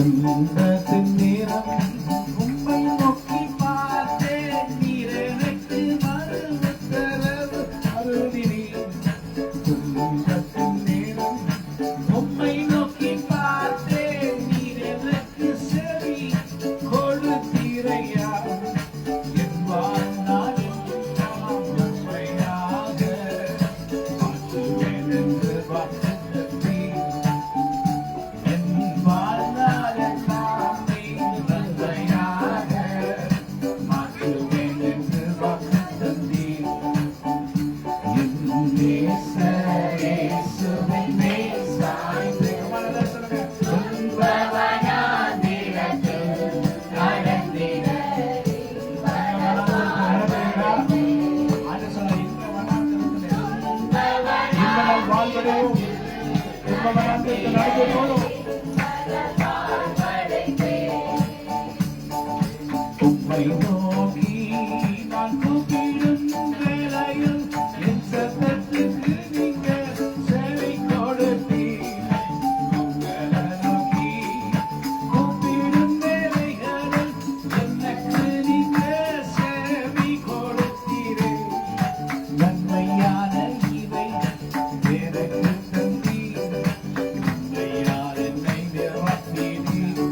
துன்பத்தின் நேரம் உம்மை நோக்கி பார்த்தேன், நீர் எனக்கு மறு உத்தரவு அருளினீர். துன்பத்தின் நேரம் உம்மை நோக்கி பார்த்தேன், நீர் எனக்கு செவி கொடுத்தீரையா. என் வாழ்நாளில் நான் உண்மையாக மாற்றுவேன் என்று வாக்குத்தத்தீர். என் வாழ்நாளெல்லாம் நீர் நன்மையாக மாற்றுவேன் என்று வாக்குத்தத்தீர். என் நேச இயேசுவின் மேல் சாய்ந்து உம்மை நோக்கி நான் கூப்பிடும் வேளையில் என் சத்தத்துக்கு நீங்கள் செவி கொடுத்தீர். உங்களை நோக்கி கூப்பிடும் வேளைகளில் எனக்கு நீங்கள் செவி கொடுத்தீரே. நன்மையான இவை எனக்கு தந்தீர், நன்மையால் என்னை நிரப்பினீர்.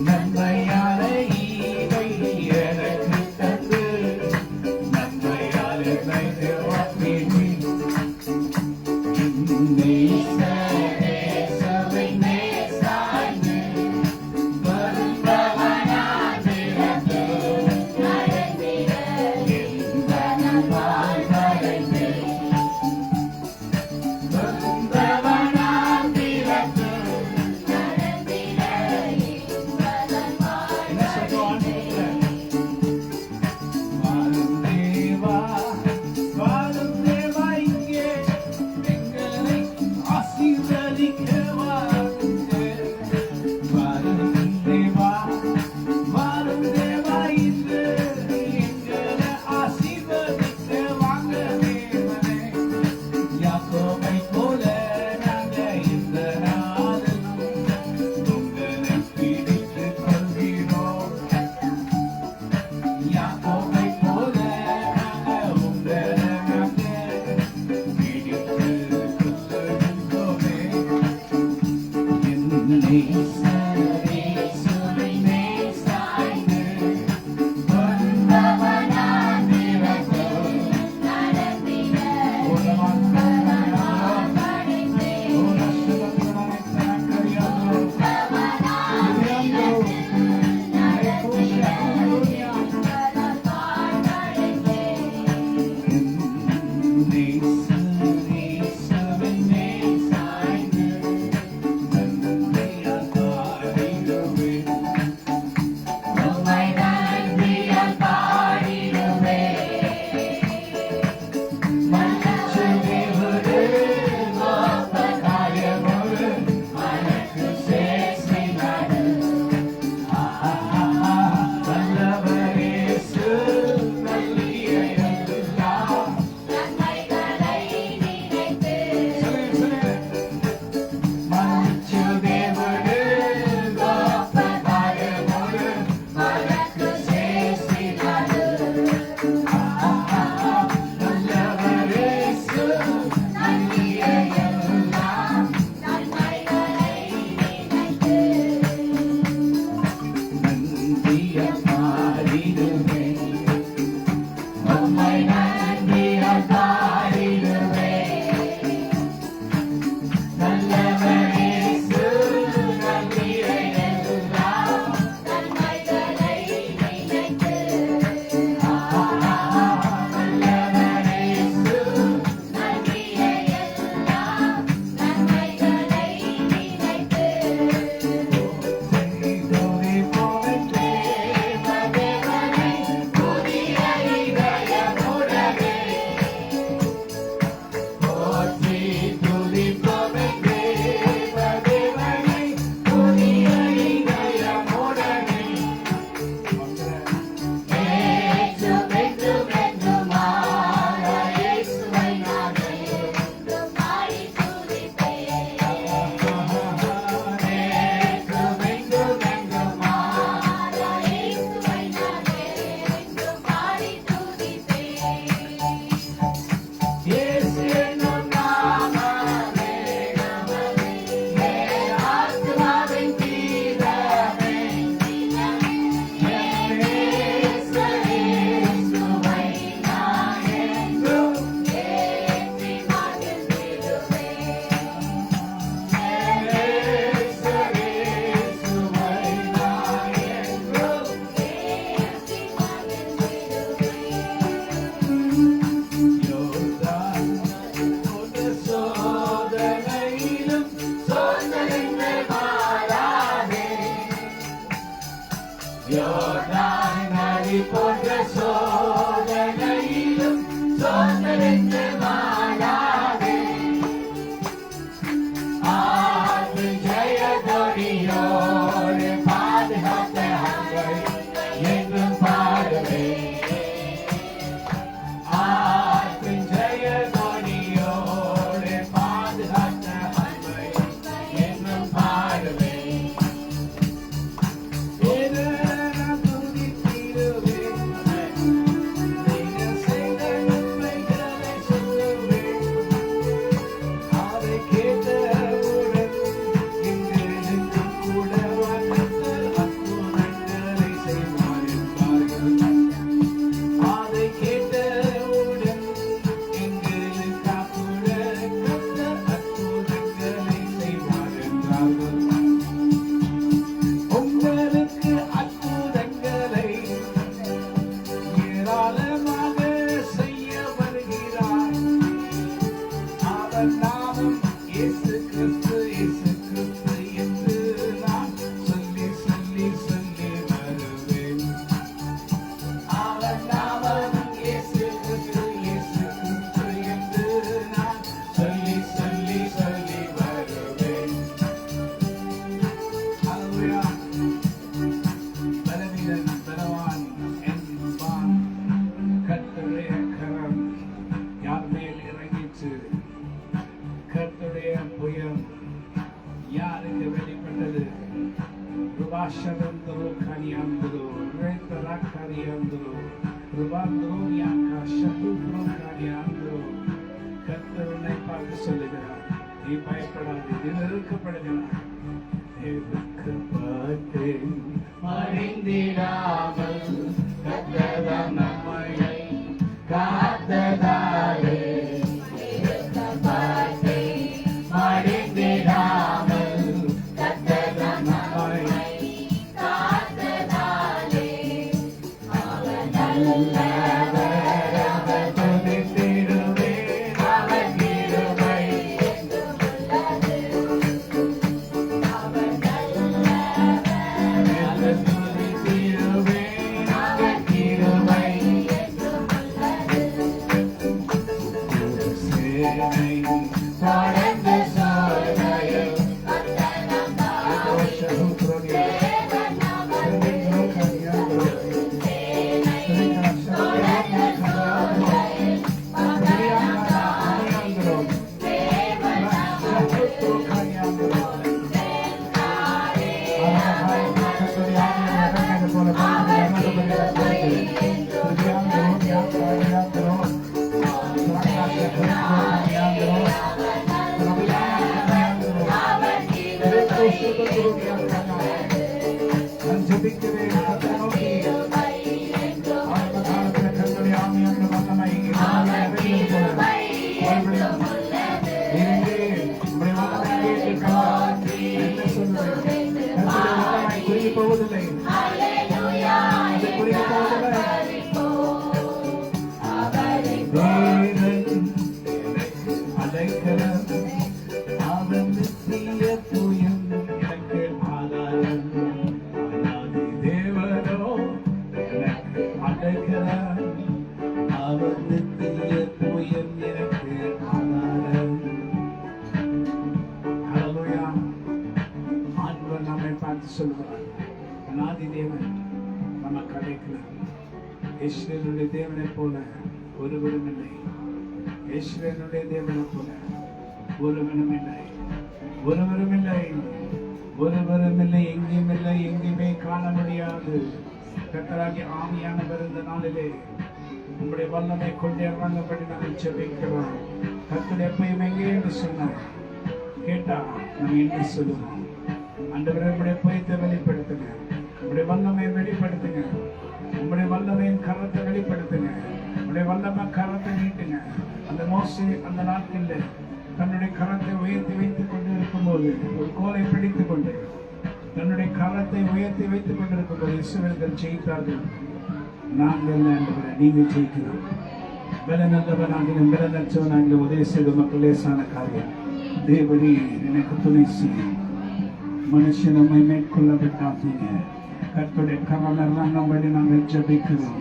நன்மையான இவை எனக்கு தந்து, நன்மையால் என்னை நிரப்பினீர். நேச இயேசுவின் மேல் சாய்ந்து வருபவனாய் நிரப்பு நடந்திட என் வாழ்வடைந்தே. வருபவனாய் நிரப்பு நடந்திட என்ன சொல்லுவான்? வாழும் தேவா, வாழும் தேவா, இங்கே எங்களை ஆசீர்வதிக்க வாருங்க. வாழும் தேவா, வாழும் தேவா, இன்று எங்களை ஆசீர்வதிக்க வாங்க தேவனே. யாக்கோபைப் போல நாங்க இந்த நாளில் உங்களை பிடித்துக் கொள்கிறோம். யாக்கோபைப் போல நாங்க உங்களை பிடித்துக் கொள்கிறோமே. என் நேச இயேசுவின் மேல் சாய்ந்து வருபவனாய் நிரப்பு நடந்திட இயேசுவின் மேல் சாய்ந்து நன்மையால் அவன் நாமம் இயேசு கிறிஸ்து என்று நான் சொல்லி சொல்லி சொல்லி வருவேன். அவன் நாமம் இயேசு கிறிஸ்து என்று நான் சொல்லி சொல்லி சொல்லி வருவேன். ஹல்லேலூயா. பலவீனன் பலவான் என்பான். கர்த்தருடைய கரம் யார் மேல் இறங்கிற்று? கர்த்தருடைய புயம் யாருக்கு வெளிப்பட்டது? ருபாஷரந்தரோ கனியாந்தரோ ரேத்தரா கனியாந்தரோ ருபாந்தரோ யாக்கா ஷத்துத்ரோ கனியாந்தரோ. கர்த்தர் உன்னை பார்த்து சொல்லுகிறார், நீ பயப்படாதே, நீ நெருக்கப்படுகிறார். நெருக்கப்பட்டேன் மறைந்திடாமல் கர்த்தர் நம்மை காத்ததாலே. ஈஸ்வரனுடைய தேவனை போல ஒருவரும் இல்லை. ஈஸ்வரனுடைய தேவனை போல ஒருவரும் இல்லை, ஒருவரும் இல்லை, ஒருவரும் இல்லை, எங்கேயும் இல்லை, எங்கேயுமே காண முடியாது. கர்த்தராகிய ஆவியானவர் இந்த நாளிலே உங்களுடைய வல்லமை கொண்டு இறங்கும்படி நாங்கள் ஜெபிக்கிறோம். கர்த்தர் எப்பயும் எங்கே என்று சொன்னார் கேட்டா நம்ம என்ன சொல்லுவோம்? ஆண்டவரே, உங்களுடைய புயத்தை வெளிப்படுத்துங்க, உங்களுடைய வல்லமையை வெளிப்படுத்துங்க, உங்களுடைய வல்லமையின் கரத்தை வெளிப்படுத்துங்க, உங்களுடைய வல்லமை கரத்தை நீட்டுங்க. அந்த மோசே அந்த நாட்களில் தன்னுடைய கரத்தை உயர்த்தி வைத்துக் கொண்டு இருக்கும்போது, ஒரு கோலை பிடித்துக் கொண்டு தன்னுடைய கரத்தை உயர்த்தி வைத்துக் கொண்டிருக்கும் போது இஸ்ரவேலர்கள் ஜெயித்தார்கள். நாங்கள் நீங்கள் ஜெயிக்கிறோம். பலனல்லவனாகிலும் பலனற்றவனாகிலும் உதவி செய்த மக்கள் லேசான காரியம். தேவரே எனக்கு துணை செய்யும். மனுஷன் நம்மை மேற்கொள்ள விட்டாதீங்க. கர்த்தருடைய கரம் இறங்கும்படி நாங்கள் ஜெபிக்கிறோம்.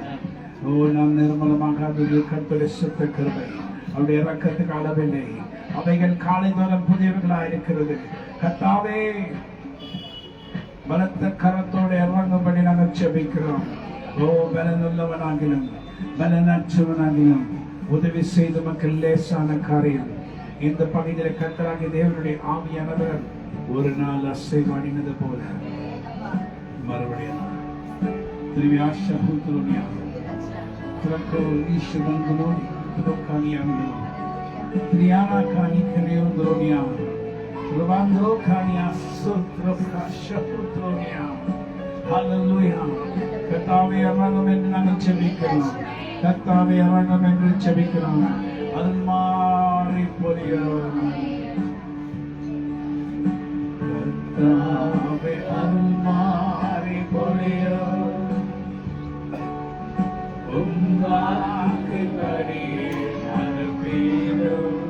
ஓ, நாம் நிர்மலமாகாதது கர்த்தருடைய சுத்த கிருபை. அவருடைய இரக்கத்துக்கு அளவில்லை. அவைகள் காலை தோறும் புதியவர்களாக இருக்கிறது. கர்த்தாவே, பலத்த கரத்தோடு இறங்கும்படி நாங்கள் ஜெபிக்கிறோம். ஓ, பலனுள்ளவனாகிலும் பலனற்றவனாகிலும் உதவி செய்த மக்கள் லேசான காரியம். இந்த பகுதியில் கர்த்தராகிய தேவனுடைய ஆவியானவர் ஒரு நாள் அசைவாடினது போல மறுபடியும் திரும்பி ஆஷாபூத்துலோனியா திரக்கோ ஈஸ்வரங்களோடு திரோக்கானியாங்களோ திரியானா காணி கரையோந்தரோனியா ருபாந்தரோ காணியா சுத்ரோகா ஷபூத்துலோனியா. ஹல்லேலூயா. கர்த்தாவே, இறங்கும் என்று நாங்கள் ஜெபிக்கிறோம். கர்த்தாவே, இறங்கும் என்று ஜெபிக்கிறோம். அருள் மாறி பொழியும். கர்த்தாவே, அருள் மாறி பொழியும். உம் வாக்குப்படி அனுப்பிடும்.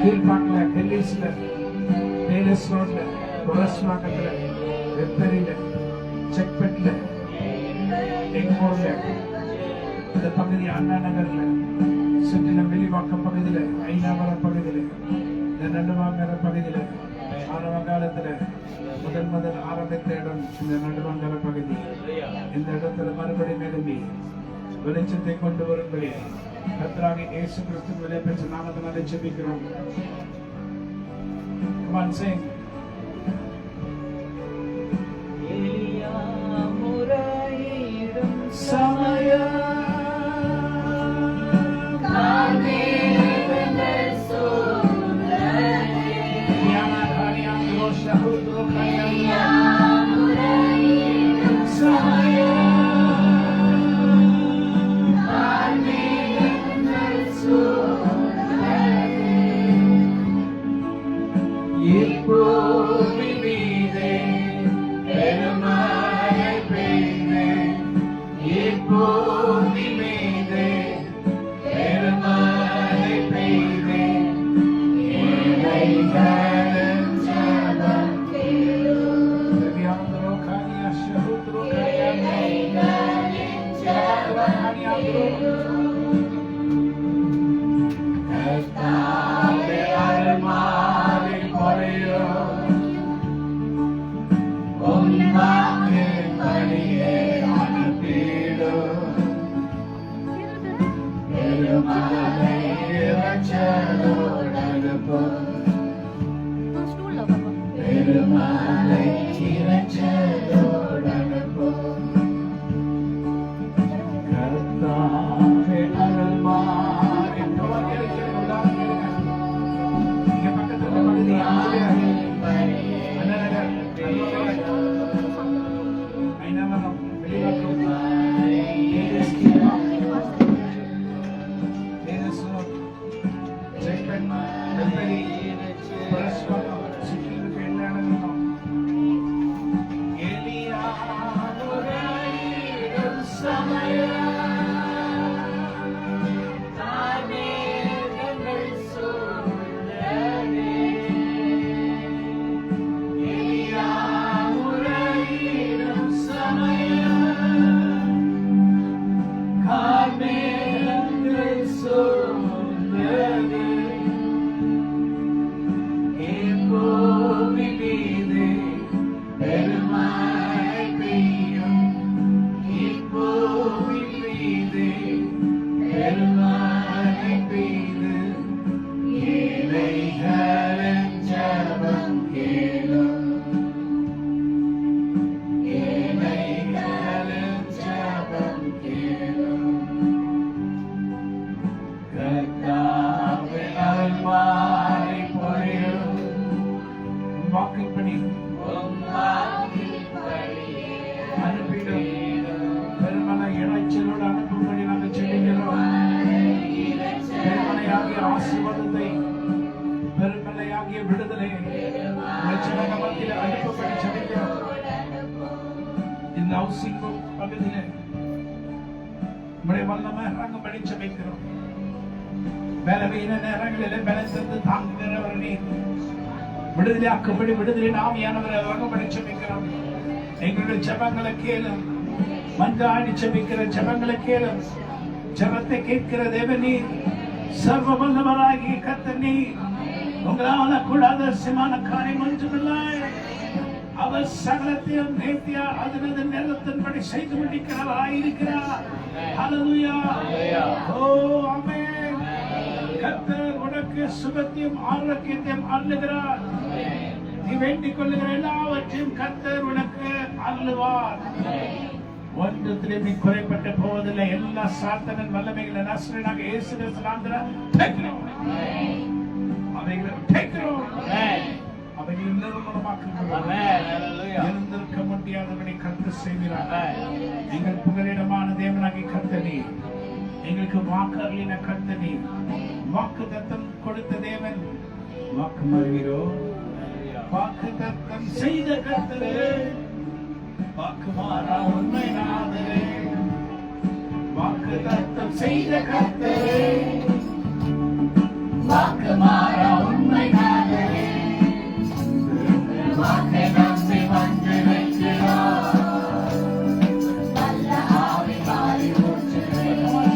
கீழ்பாட்டில, டெல்லிஸ்ல, டெய்லர்ஸ் ரோட்ல, துரஸ்வாக்கத்துல, வெப்பரில, செக்பெட்ல, எங்கூர்ல, இந்த பகுதி அண்ணா நகர்ல, சுற்றிலும் வெளிவாக்கம் பகுதியில, ஐநாவரம் பகுதியில, இந்த நடுவாங்கர பகுதியில, ஆரவங்காலத்துல முதல் ஆரம்பித்த இடம் இந்த நடுவாங்கர பகுதி. இந்த இடத்துல மறுபடியும் எழும்பி வெளிச்சத்தை கொண்டு வரும்படி கர்த்தராகிய இயேசு கிறிஸ்துவின் விலை பெற்ற நாமத்தினாலே ஜெபிக்கிறோம். Come on, sing. பலவீன நேரங்களில் பலத்தந்து தாங்குகிறவர் நீ. விடுதலையாக்கும்படி விடுதலை ஆவியானவரை இறங்கும்படி ஜெபிக்கிறோம். எங்களுடைய ஜெபங்களை கேளும். மன்றாடி ஜெபிக்கிற ஜெபங்களை கேளும். ஜெபத்தை கேட்கிற தேவனே, சர்வ வல்லவராகிய கர்த்தர் நீர். உங்களால கூடாத சிமான காரியம் ஒன்றுமில்லை. அவர் சகலத்தையும் நேர்த்தியா அதனது நேரத்தின்படி செய்து முடிக்கிறவராயிருக்கிறார். ஹல்லேலூயா. ஓ ஆமென். கர்த்தர் உனக்கு சுகத்தையும் ஆரோக்கியத்தையும் அருளுகிறார். நீ வேண்டிக் கொள்ளுகிற எல்லாவற்றையும் கர்த்தர் உனக்கு அருளுவார். ஒன்றத்திலே நீ குறைப்பட்டு போவதில்லை. எல்லா சாத்தானின் வல்லமைகளை நசரேயனாக இயேசு கிறிஸ்துவின் நாமத்தினால் டேக்கிறோம். அவைகளை டேக்கிறோம். அவைகளை நிர்மூலமாக்குகிறோம். எழுந்திருக்க முடியாதபடி கர்த்தர் செய்கிறார். எங்கள் புகலிடமான தேவனாகிய கர்த்தர் நீர். எங்களுக்கு வாக்கு அருளின கர்த்தர் நீர். வாக்கு தத்தம் கொடுத்த தேவன். வாக்கு மறுகிறோம். வாக்கு தத்தம் செய்த கர்த்தரே, வாக்கு மாறா உண்மை நாதரே. வாக்கு தத்தம் செய்த கர்த்தரே, வாக்கு மாறா உண்மை நாதரே. வாக்கை நம்பி வந்திருக்கிறோம். வல்ல ஆவி மாறி ஊற்றுகிறோம்.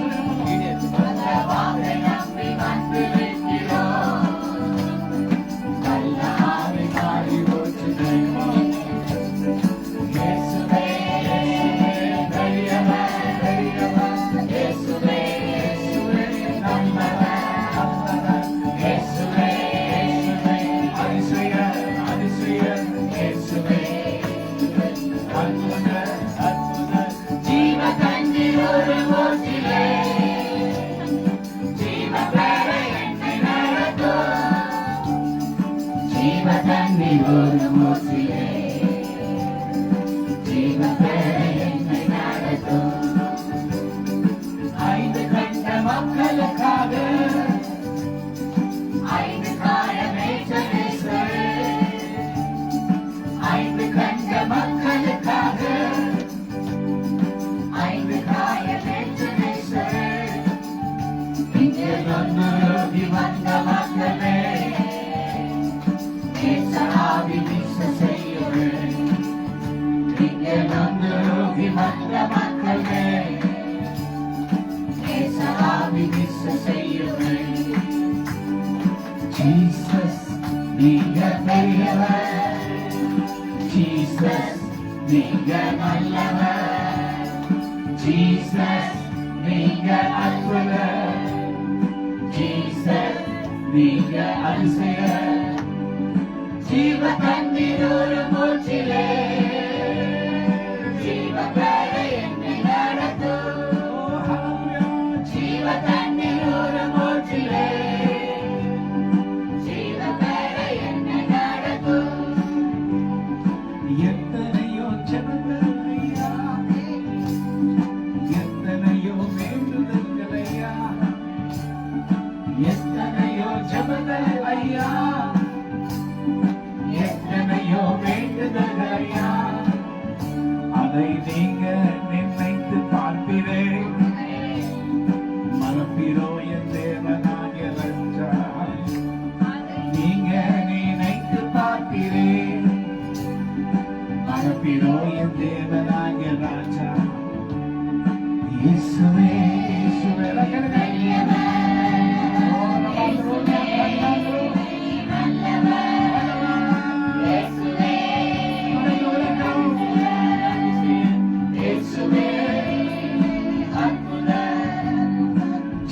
வல்ல வாக்கை நம்பி வந்திருக்கிறோம். வல்ல ஆவி மாறி ஊற்றுகிறோம். இயேசுவே பெரியவர், இயேசுவே நல்லவர், இயேசுவே அதிசயர், அதிசயர், இயேசுவே அற்புதர், அற்புதர். ஜீவ தண்ணீர் ஒரு ஊற்றிலே, ஜீவ பெற என்னை நடத்தும். ஜீவ தண்ணீர் ஒரு ஊற்றிலே, ஜீவ பெற என்னை நடத்தும். ஐந்து கண்ட மக்களுக்காக, ஐந்து காயமேற்ற நேசரே. ஐந்து கண்ட மக்களுக்காக, ஐந்து காயமேற்ற நேசரே. இங்கே நொந்துருகி வந்த மக்களே, நேச ஆவி வீச செய்யுங்கள். இங்கே நொந்துருகி வந்த மக்களே, நேச ஆவி வீச செய்யுங்கள். Jesus, நீங்க பெரியவர். Jesus, நீங்க நல்லவர். Jesus, நீங்க அற்புதர். Jesus, நீங்க அதிசயர். ஜீவ தண்ணீர் ஒரு மூச்சிலே, ஜீவ பெற என்னை நடத்தும். ஜீவ தண்ணீர் ஒரு மூச்சிலே, ஜீவ பெற என்னை நடத்தும். எத்தனையோ ஜெபங்கள் ஐயா, எத்தனையோ வேண்டுதல்கள் ஐயா, எத்தனையோ ஜெபங்கள் ஐயா, எத்தனையோ வேண்டுதல்கள் ஐயா. அதை நீங்க நினைத்து பார்ப்பீரே, மறப்பீரோ என் தேவனாகிய ராஜா. நீங்க நினைத்து பார்ப்பீரே, மறப்பீரோ என் தேவனாகிய ராஜா. இயேசுவே, இயேசுவே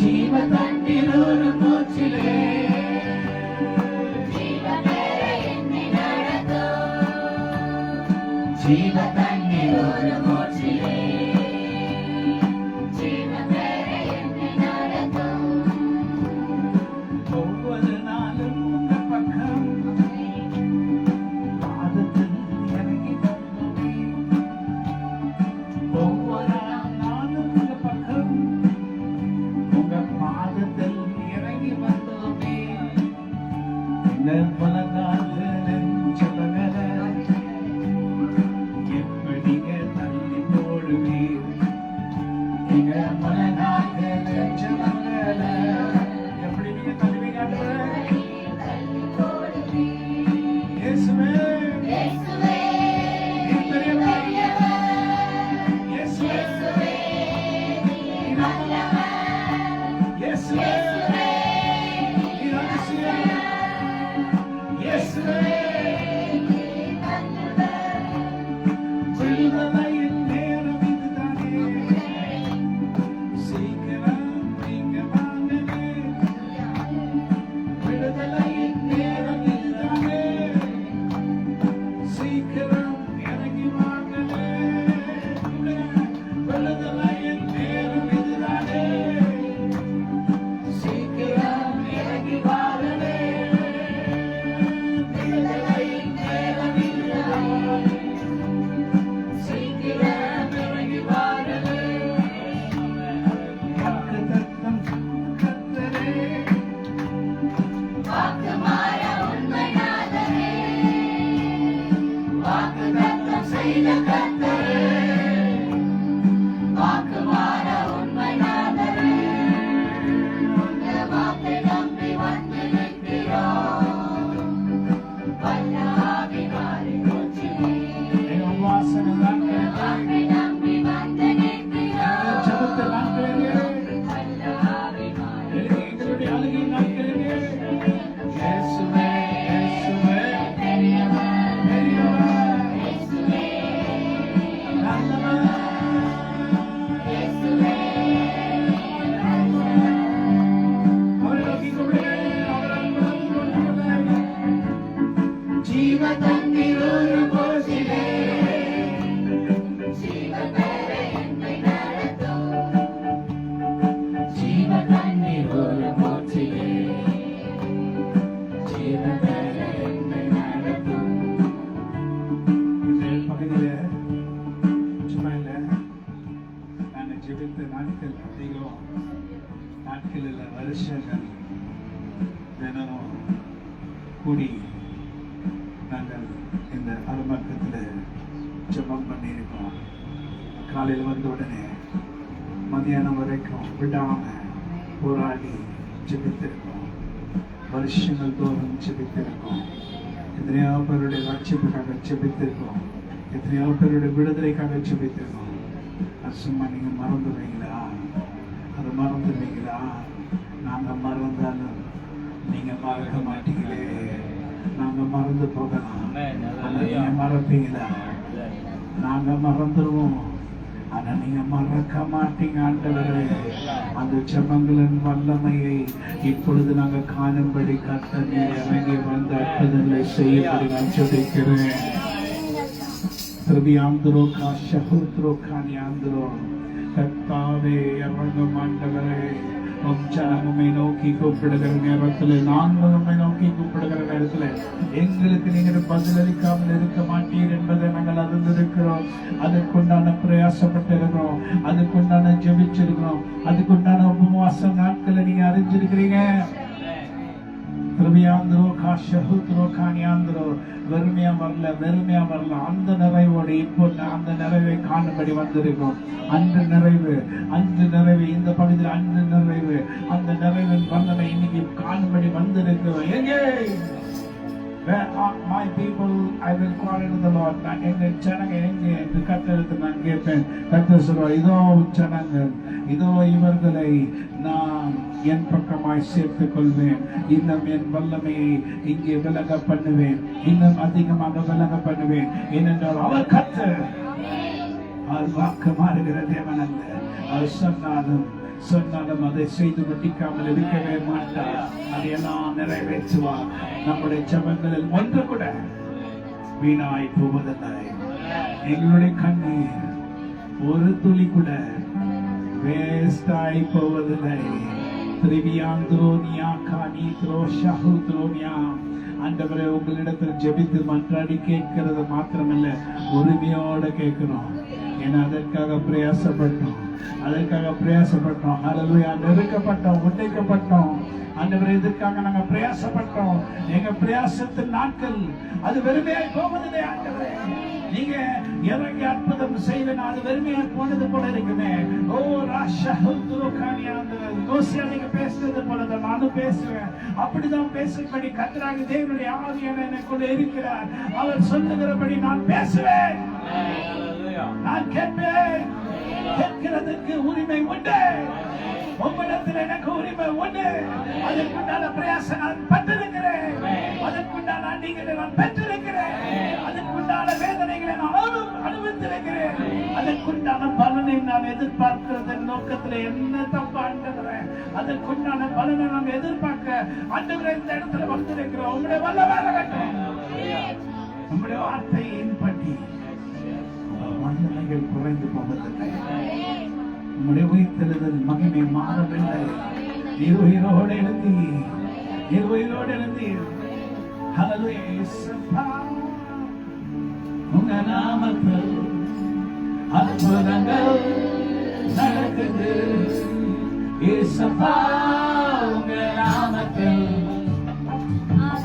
ஜீவ தண்ணீர் ஒரு மூச்சிலே, ஜீவ பெற என்னை நடத்தும். ஜீவ தண்ணீர் ஒரு மூச்சிலே, ஜீவ பெற என்னை நடத்தும். ஒவ்வொரு நாளும் உங்க பக்கம் பாதத்தில் இறங்கி வந்தோமே. ஒவ்வொரு நாளும் உங்க பக்கம் உங்க பாதத்தில் இறங்கி வந்தோமே. பலகால நெஞ்சலகல எப்படிங்க தள்ளி போடுவீர். எங்க பலகால நெஞ்சலகல எப்படி நாட்கள் அதிகம், நாட்கள் இல்லை வருஷங்கள் தினமும் கூடி நாங்கள் இந்த அருமக்கத்தில் ஜெபம் பண்ணியிருக்கோம். காலையில் வந்த உடனே மதியானம் வரைக்கும் விடாம போராடி ஜெபித்திருக்கோம். வருஷங்கள் தோறும் ஜெபித்திருக்கோம். எத்தனையோ பேருடைய ரட்சிப்புக்காக ஜெபித்திருக்கோம். எத்தனையோ பேருடைய விடுதலைக்காக ஜெபித்திருக்கோம். அது சும்மா நீங்க மறந்துடுவீங்களா? அது மறந்துடுவீங்களா? நாங்க மறந்தாலும் நீங்க மறக்க மாட்டீங்களே. நாங்க மறந்து போகலாம், நீங்க மறப்பீங்களா? நாங்க மறந்துடுவோம், ஆனா நீங்க மறக்க மாட்டீங்க. ஆண்டவரே, அந்த ஜெபங்களின் வல்லமையை இப்பொழுது நாங்க காணும்படி கர்த்தர் இறங்கி வந்து அற்புதங்களை செய்யும்படி நான் ஜெபிக்கிறேன். திருபியாந்திரோ காஷஹுத்ரோ கானியாந்திரோ கர்த்தாவே இறங்கும் ஆண்டவரே. உம்மை நோக்கி கூப்பிடுகிற நேரத்தில், நாங்கள் உம்மை நோக்கி கூப்பிடுகிற நேரத்தில் எங்களுக்கு நீங்கள் பதிலளிக்காமல் இருக்க மாட்டீர் என்பதை நாங்கள் அறிந்திருக்கிறோம். அதுக்குண்டான பிரயாசப்பட்டிருக்கிறோம், அதுக்குண்டான ஜெபிச்சிருக்கிறோம், அதுக்குண்டான உபவாச நாட்களை நீங்க அறிஞ்சிருக்கிறீங்க. வெறுமையா வரல, அந்த நிறைவோடு இப்போ அந்த நிறைவை காணும்படி வந்திருக்கும். அன்று நிறைவு இந்த பகுதியில் அன்று நிறைவு, அந்த நிறைவின் வல்லமை இன்னைக்கு காணும்படி வந்திருக்கிறோம். எங்கே my people, I will call into the Lord. நான் எங்கள் ஜனங்கள் எங்கே என்று கர்த்தருக்கு நான் கேட்பேன். கர்த்தர் சொல்வார், இதோ ஜனங்கள், இதோ இவர்களை நான் என் பக்கமாய் சேர்த்துக் கொள்வேன். இன்னும் என் வல்லமையை இங்கே விலக பண்ணுவேன், இன்னும் அதிகமாக விலக பண்ணுவேன். ஏனென்றால் அவர் கர்த்தர், அவர் வாக்கு மாறுகிற தேவன் அல்ல. அவர் சொன்னாலும் அதை செய்து முடிக்காமல் இருக்கவே மாட்டார். அதையெல்லாம் நிறைவேற்றுவார். நம்முடைய ஜெபங்களில் ஒன்று கூட வீணாய் போவதில்லை. எங்களுடைய கண்ணீர் ஒரு துளி கூட வேஸ்டாய் போவதில்லை. ஆண்டவரே, உங்களிடத்தில் ஜெபித்து மன்றாடி கேட்கிறது மாத்திரமல்ல, உரிமையோட கேட்கிறோம். ஏன்னா அதற்காக பிரயாசப்பட்டோம். ஹல்லேலூயா. நெருக்கப்பட்டோம், உடைக்கப்பட்டோம். ஆண்டவரே, இதற்காக நாங்க பிரயாசப்பட்டோம். எங்க பிரயாசத்தின் நாட்கள் அது வெறுமையாய் போவதில்லை. ஆண்டவரே, நீங்க இறங்கி அற்புதம் செய்வேன், அது வெறுமையாய் போனது போல இருக்குமே. ஓ ராஷா, நீங்க பேசுறது போலதான் நானும் பேசுவேன். அப்படிதான் பேசும்படி கர்த்தராகிய தேவனுடைய ஆவியான எனக்குள்ள இருக்கிறார். அவர் சொல்லுகிறபடி நான் பேசுவேன், நான் கேட்பேன். கேட்கிறதுக்கு உரிமை உண்டு. உங்களிடத்தில் எனக்கு உரிமை உண்டு. அதற்குண்டான பிரயாசம் நான் பெற்றிருக்கிறேன். அதற்குண்டான அடிகளை நான் பெற்றிருக்கிறேன். அதற்குண்டான வேதனைகளை நான் அனுபவித்திருக்கிறேன். அதற்குண்டான பலனை நான் எதிர்பார்க்கிறதன் நோக்கத்தில் என்ன தப்பா ஆண்டவரேன்? அதற்குண்டான பலனை நாம் எதிர்பார்க்க ஆண்டவரே இந்த இடத்துல வந்திருக்கிறோம். உங்களுடைய வல்லமையாக கட்டும், நம்முடைய வார்த்தையின் பற்றி வல்லமைகள் குறைந்து போவதில்லை. உம்முடைய உயிர்த்தெழுதல் மகிமை மாறவில்லை. உயிரோடு எழுந்தி உங்க நாமத்தில் அற்புதங்கள் நடக்குது. உங்க நாமத்தில்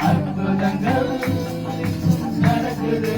அற்புதங்கள் நடக்குது.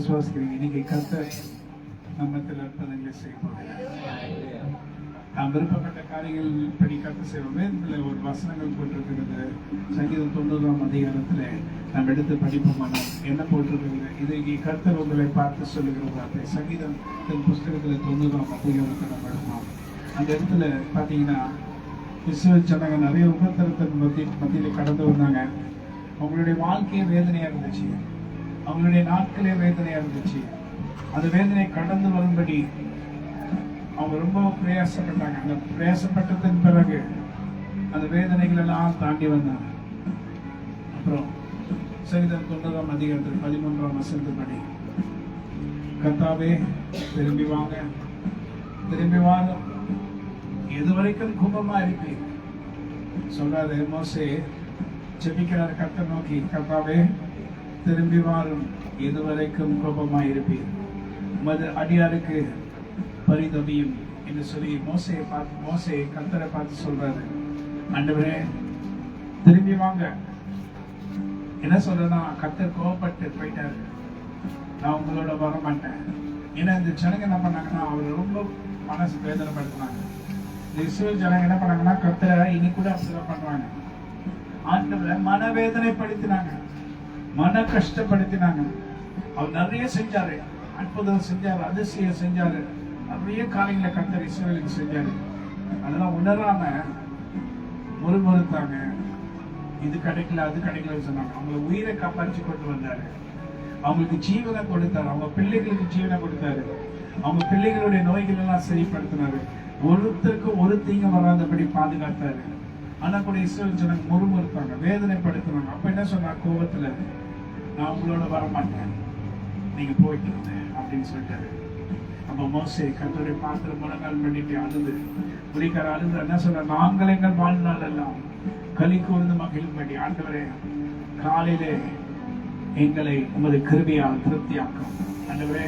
விசுவாசிக்கிறீங்க? இன்னைக்கு கர்த்தர் நம்மத்தில் அற்புதங்களை செய்ய போகிறார். நாம் விருப்பப்பட்ட காரியங்கள் படி கர்த்தர் செய்வோம். வேதத்தில் ஒரு வசனங்கள் போட்டிருக்கிறது. சங்கீதம் 90ஆம் அதிகாரத்தில் நாம் எடுத்து படிப்போமானால் என்ன போட்டிருக்கிறது? இதை கர்த்தர் உங்களை பார்த்து சொல்லுகிற வார்த்தை. சங்கீதத்தின் புஸ்தகத்தில் 90ஆம் அதிகாரத்தை நம்ம எடுப்போம். அந்த இடத்துல பார்த்தீங்கன்னா இஸ்ரவேல் ஜனங்க நிறைய உபத்திரத்தின் மத்தியில் கடந்து வந்தாங்க. அவங்களுடைய வாழ்க்கையே வேதனையாக இருந்துச்சு, அவங்களுடைய நாட்களே வேதனையாக இருந்துச்சு. அந்த வேதனை கடந்து வரும்படி அவங்க ரொம்ப பிரயாசப்பட்டாங்க. அந்த பிரயாசப்பட்டதன் பிறகு அந்த வேதனைகள் எல்லாம் தாண்டி வந்தாங்க. அப்புறம் சங்கீதம் 90ஆம் அதிகாரத்தில் 13ஆம் வசனத்தின்படி, கர்த்தாவே திரும்பி வாங்க, திரும்பி வாங்க, எதுவரைக்கும் கோபமா இருப்பீங்க சொல்றாரு மோசே. ஜெபிக்கிறார் கர்த்தர் நோக்கி, கர்த்தாவே திரும்பி வாரும், எதுவரைக்கும் கோபமா இருப்பீர், உமது அடியாருக்கு பரிதபியும் என்று சொல்லி மோசே கர்த்தரை பார்த்து சொல்றாரு, ஆண்டவரே திரும்பி வாங்க. என்ன சொல்றேன்னா, கர்த்தர் கோபப்பட்டு போயிட்டாரு, நான் உங்களோட வர மாட்டேன். ஏன்னா இந்த ஜனங்க என்ன பண்ணாங்கன்னா, அவர் ரொம்ப மனசு வேதனைப்படுத்தினாங்க. இந்த இஸ்ரவேல் ஜனங்க என்ன பண்ணாங்கன்னா, கர்த்தரை இனி கூட அப்படிதான் பண்ணுவாங்க. ஆண்டவரை மனவேதனைப்படுத்தினாங்க, மன கஷ்டப்படுத்தினாங்க. அவர் நிறைய செஞ்சாரு, அற்புதம் செஞ்சாரு, அதிசயம் செஞ்சாரு, நிறைய காரியங்களை கர்த்தர் இஸ்ரவேலுக்கு செஞ்சாரு. அதெல்லாம் உணராம முறுமுறுத்தாங்க, இது கிடைக்கல அது கிடைக்கலன்னு சொன்னாங்க. அவங்களை உயிரை காப்பாற்றி கொண்டு வந்தாரு, அவங்களுக்கு ஜீவனை கொடுத்தாரு, அவங்க பிள்ளைகளுக்கு ஜீவனை கொடுத்தாரு, அவங்க பிள்ளைகளுடைய நோய்கள் எல்லாம் சரிப்படுத்தினாரு, ஒருத்தருக்கு ஒரு தீங்கு வராதபடி பாதுகாத்தாரு. ஆனா கூட இஸ்ரவேல் ஜனங்க முறுமுறுத்தாங்க, வேதனைப்படுத்தினாங்க. அப்ப என்ன சொன்னார் கோபத்துல, நான் உங்களோட வர மாட்டேன், நீங்க போயிட்டு அப்படின்னு சொல்லிட்டாரு. அப்ப மோசே கர்த்தரை பார்த்து முழங்கால் பண்ணிட்டு அழுது முடிக்கிற அழுது என்ன சொன்ன, நாங்கள் எங்கள் வாழ்நாள் எல்லாம் களி கூர்ந்து மகிழும்படி ஆண்டவரே காலையிலே எங்களை உமது கிருபையால் திருப்தியாக்கும். ஆண்டவரே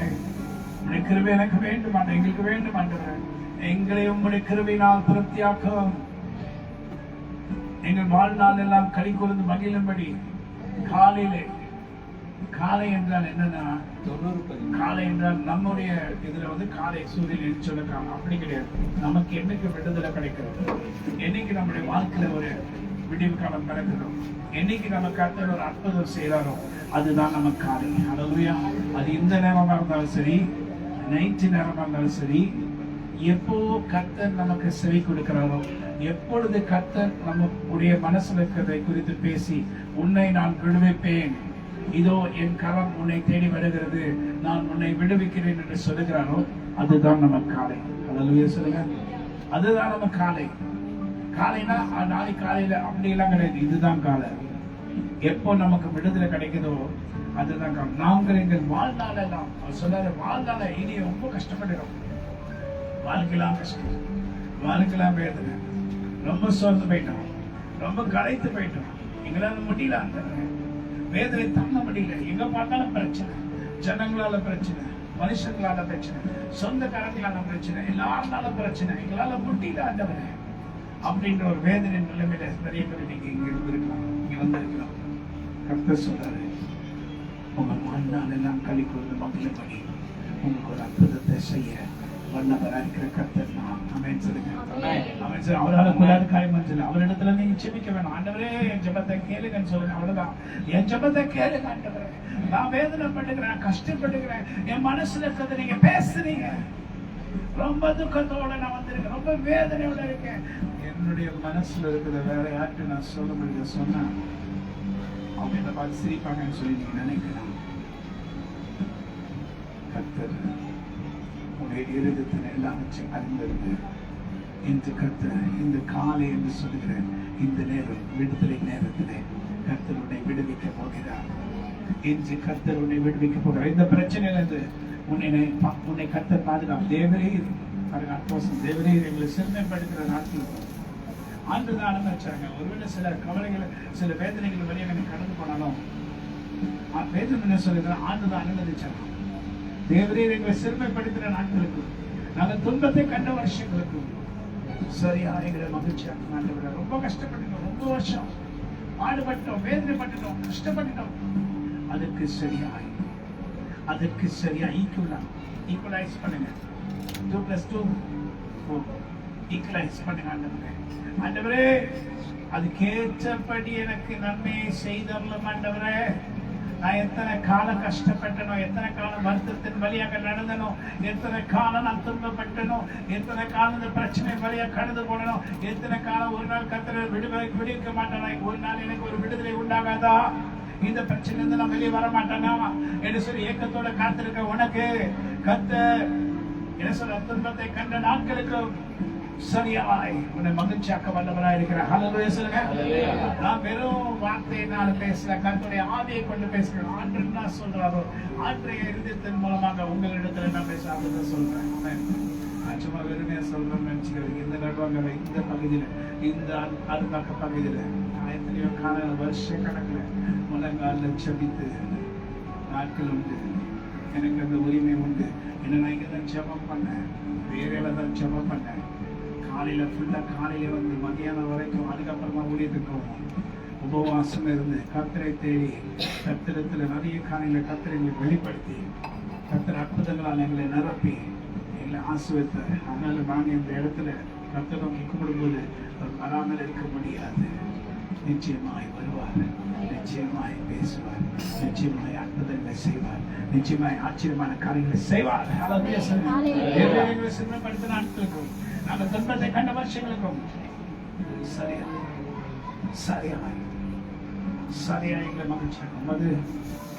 உங்களுடைய கிருபை எனக்கு வேண்டும், எங்களுக்கு வேண்டும். ஆண்டவரே எங்களை உங்களுடைய கிருபையினால் திருப்தியாக்கும், எங்கள் வாழ்நாள் எல்லாம் களி கூர்ந்து மகிழும்படி. காலையிலே, காலை என்றால் என்னன்னா, காலை என்றால் நம்முடைய இதுல காலை சூரியன் எழுச்சொல்லுக்காங்க, அப்படி கிடையாது. நமக்கு என்னைக்கு விடுதலை கிடைக்கிறது, என்னைக்கு நம்முடைய வாழ்க்கையில ஒரு விடிவு காலம் பிறக்குதோ, என்னைக்கு நம்ம கர்த்தர் ஒரு அற்புதம் செய்யறாரோ, அதுதான் நம்ம காலை. அல்லேலூயா. அது இந்த நேரமா இருந்தாலும் சரி, நைட்டு நேரமா இருந்தாலும் சரி, எப்போ கர்த்தர் நமக்கு செவி கொடுக்கிறாரோ, எப்பொழுது கர்த்தர் நம்முடைய மனசுல இருக்கிறதை குறித்து பேசி, உன்னை நான் விடுவிப்பேன், இதோ என் கரம் உன்னை தேடி வருகிறது, நான் உன்னை விடுவிக்கிறேன் என்று சொல்லுகிறாரோ, அதுதான் நம்ம காலை. அல்லேலூயா சொல்லுங்க. அதுதான் நம்ம காலை. காலைனா நாளைக்கு காலையில அப்படி எல்லாம் கிடையாது, இதுதான் காலை. எப்போ நமக்கு விடுதலை கிடைக்குதோ அதுதான் காலம். நாங்கள் எங்கள் வாழ்நாள் எல்லாம் சொல்லாத வாழ்நாள இனி ரொம்ப கஷ்டப்படுகிறோம். வாழ்க்கையெல்லாம் கஷ்டம், வாழ்க்கையெல்லாம் வேதனை, ரொம்ப சோர்ந்து போயிட்டோம், ரொம்ப களைத்து போயிட்டோம், எங்களால முடியல, அந்த வேதனை தாங்க முடியல. எங்க பார்த்தாலும் பிரச்சனை, ஜனங்களால பிரச்சனை, மனுஷங்களால பிரச்சனை, சொந்தக்காரங்களால பிரச்சனை, எல்லாருனால பிரச்சனை, எங்களால முடியல ஆண்டவரே அப்படின்ற ஒரு வேதனை நிலைமையில நிறைய பேர் நீங்க இங்க இருந்திருக்கலாம், இங்க வந்திருக்கலாம். கர்த்தர் சொல்றாரு, உங்க வாழ்நாள் எல்லாம் களி கூர்ந்து மகிழும்படி உங்களுக்கு ஒரு அற்புதத்தை செய்ய வல்லவராக இருக்கிற கர்த்தர் நான். ஆமென் சொல்லுங்க. ஆமென் சொல்லுங்க. அவரால் கூடாது காரியம் சொல்ல, அவரிடத்துல நீங்க ஜெபிக்க வேணும். ஆண்டவரே என் ஜெபத்தை கேளுங்கன்னு சொல்லுங்க, அவ்வளவுதான். என் ஜெபத்தை கேளுங்க ஆண்டவரே, நான் வேதனைப்படுகிறேன், கஷ்டப்படுகிறேன், என் மனசுல இருக்கிறத நீங்க பேசுறீங்க, ரொம்ப துக்கத்தோட நான் வந்திருக்கேன், ரொம்ப வேதனையோட இருக்கேன், என்னுடைய மனசுல இருக்கிறத வேற யார்கிட்ட நான் சொல்ல முடியல, சொன்னா அவங்க என்ன பார்த்து சிரிப்பாங்கன்னு சொல்லி நீங்க நினைக்கலாம். கர்த்தர் உடைய இருதயத்தின் எல்லாவற்றையும் அறிந்திருந்து இன்று கர்த்தர் இந்த காலை என்று சொல்லுகிறேன், இந்த நேரம் விடுதலை நேரத்திலே கர்த்தர் உன்னை விடுவிக்க போகிறார். இன்று கர்த்தர் உன்னை விடுவிக்க போகிறார். இந்த பிரச்சனையிலிருந்து உன்னை கர்த்தர் பாதுகாப்பு. தேவரே தேவரே எங்களை சிறுமைப்படுத்துகிற நாட்கள் ஆண்டுதான் அனுமதிச்சாங்க. ஒருவேளை சில கவலைகளை, சில வேதனைகள் வழியாக எனக்கு கடந்து போனாலும் வேதனை என்ன சொல்லுங்க, ஆண்டுதான் அனுமதிச்சாங்க. தேவரே எங்களை சிறுமைப்படுத்துகிற நாட்களுக்கு, நாங்கள் துன்பத்தை கண்ட வருஷங்களுக்கு சரியா எங்களை மகிழ்ச்சியாக ஆண்டவரே. ரொம்ப கஷ்டப்பட்டுட்டோம், ரொம்ப வருஷம் பாடுபட்டோம், வேதனைப்பட்டுட்டோம், கஷ்டப்பட்டுட்டோம், அதுக்கு சரியாய் அதற்கு சரியா ஈக்குவலைஸ் பண்ணுங்க. 2+2 4 ஈக்குவலைஸ் பண்ணுங்க. ஆண்டவரே அதுக்கேற்றபடி எனக்கு நன்மையை செய்தரலும் ஆண்டவரே. நான் எத்தனை காலம் கஷ்டப்பட்டனோ, எத்தனை காலம் வருத்தத்தின் வழியாக நடந்தனோ, எத்தனை காலம் நான் துன்பப்பட்டனோ, எத்தனை காலம் இந்த பிரச்சனை வழியாக கடந்து போனனோ, எத்தனை காலம் ஒரு நாள் கர்த்தரை விடுவிக்க மாட்டேனா, ஒரு நாள் எனக்கு ஒரு விடுதலை உண்டாகாதா, இந்த பிரச்சனை நான் வெளியே வர மாட்டேனா என்று சொல்லி ஏக்கத்தோட காத்திருக்க உனக்கு கர்த்தர் என்ன சொல்ற துன்பத்தை கண்ட நாட்களுக்கு சரியாய் உன்னை மகிழ்ச்சியாக்க வல்லவராய் இருக்கிறார். ஹல்லேலூயா சொல்லுங்க. நான் வெறும் வார்த்தையினால பேசல, கர்த்தருடைய ஆவியை கொண்டு பேசுகிறேன். ஆண்டு என்ன சொல்றாரோ ஆற்றைய இருதயத்தின் மூலமாக உங்களிடத்துல நான் பேசாத சொல்றேன். சும்மா வெறுமையா சொல்றேன்னு நினைச்சுக்கிறேன். இந்த நடுவாங்க இந்த பகுதியில, இந்த அருந்தாக்க பகுதியில நான் எத்தனையோ கால வருஷ கணக்குல முழங்கால செபித்து நாட்கள் உண்டு. எனக்கு அந்த உரிமை உண்டு. என்ன நான் இங்கே தான் ஜெபம் பண்ணேன், வேறையில தான் ஜெபம் பண்ணேன். காலையில் ஃபுல்லாக காலையில் வந்து மதியானம் வரைக்கும், அதுக்கப்புறமா ஊழியத்துக்கு போவோம். உபவாசம் இருந்து கர்த்தரை தேடி கர்த்தரத்தில் நிறைய காலையில் கர்த்தரை வெளிப்படுத்தி கர்த்தர் அற்புதங்களால் எங்களை நிரப்பி எங்களை ஆசீர்வதித்தார். அதனால நாங்கள் இந்த இடத்துல கர்த்தரை நோக்கி கும்பிடும்போது அவர் வராமல் இருக்க முடியாது. நிச்சயமாய் வருவார், நிச்சயமாய் பேசுவார், நிச்சயமாய் அற்புதங்களை செய்வார், நிச்சயமாய் ஆச்சரியமான காரியங்களை செய்வார். சின்னப்படுத்த நாட்களுக்கும் நாங்கள் துன்பத்தை கண்ட வருஷங்களுக்கும் சரியா எங்களை மகிழ்ச்சியாகும். அது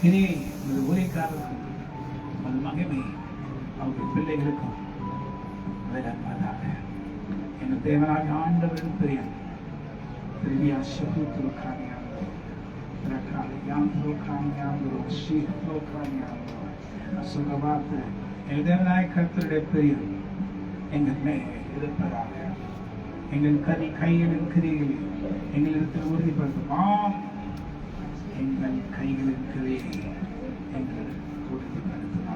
கிரியை, அது ஊழியக்காரருக்கும், அது மகிமை அவங்க பிள்ளைகளுக்கும் விளங்குவதாக. எங்கள் தேவனாக ஆண்டவரின் பிரியம் Trivia Shahutu Kanyando, Rakali Yandro Kanyando, Shihlo Kanyando, Asugavate, Eldenai Katrade Priya, Engel May, Ilparaya, Engel Kari Kail and Kiri, Engel Turi Mom, Engel Kail and Kiri, Engel Turi Paratana.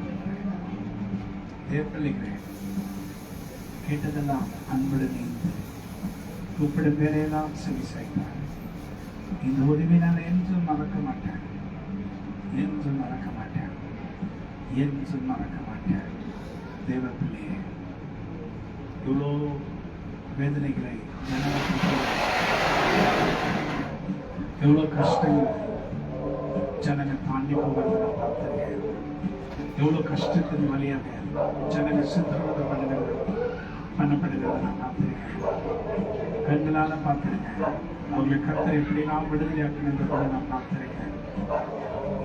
Therefore, Keta the Lam, unburdening. கூப்பிட பேரையெல்லாம் சரி செய்வார். இந்த உதவி நான் என்றும் மறக்க மாட்டேன், என்றும் மறக்க மாட்டேன், என்றும் மறக்க மாட்டேன். தேவ பிள்ளையே, இவ்வளோ வேதனைகளை, எவ்வளோ கஷ்டங்கள் ஜனங்க தாண்டி போகிறத நான் பார்த்துருக்கேன். எவ்வளோ கஷ்டத்தின் வழியாக ஜனங்க சித்திரவதை பண்ணப்படுகிறத நான் பார்த்துருக்கேன். கண்களால பார்த்திருக்கேன். அவர்களை கர்த்தர் எப்படிலாம் விடுதலையாக்குன்றதை நான் பார்த்திருக்கேன்.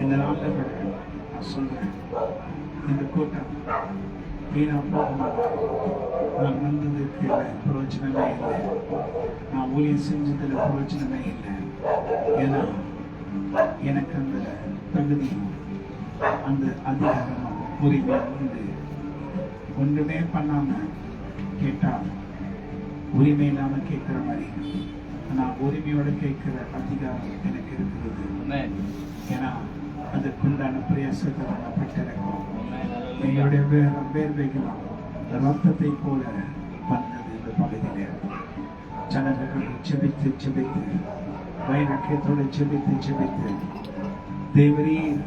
இந்த நாளில் நான் சொல்றேன், இந்த கூட்டம் வீணா போக நான் வந்ததுக்கு பிரயோஜனமே இல்லை, நான் ஊழியம் செஞ்சதில் பிரயோஜனமே இல்லை. ஏன்னா எனக்கு அந்த தகுதியும் அந்த அதிகாரமும் உரிமை உண்டு. ஒன்றுமே பண்ணாம கேட்டால் உரிமை இல்லாம கேட்கிற மாதிரி, நான் உரிமையோட கேட்கிற அதிகாரம் எனக்கு இருக்கிறது. ஏன்னா அதுக்குண்டான பிரயாசத்தை நான் பெற்றிருக்கோம். எங்களுடைய வேர்வைகளும் ரத்தத்தை போல வந்தது இந்த பகுதியில. ஜனங்கள் செபித்து செபித்து, வைரக்கியத்தோடு செபித்து செபித்து, தேவரீர்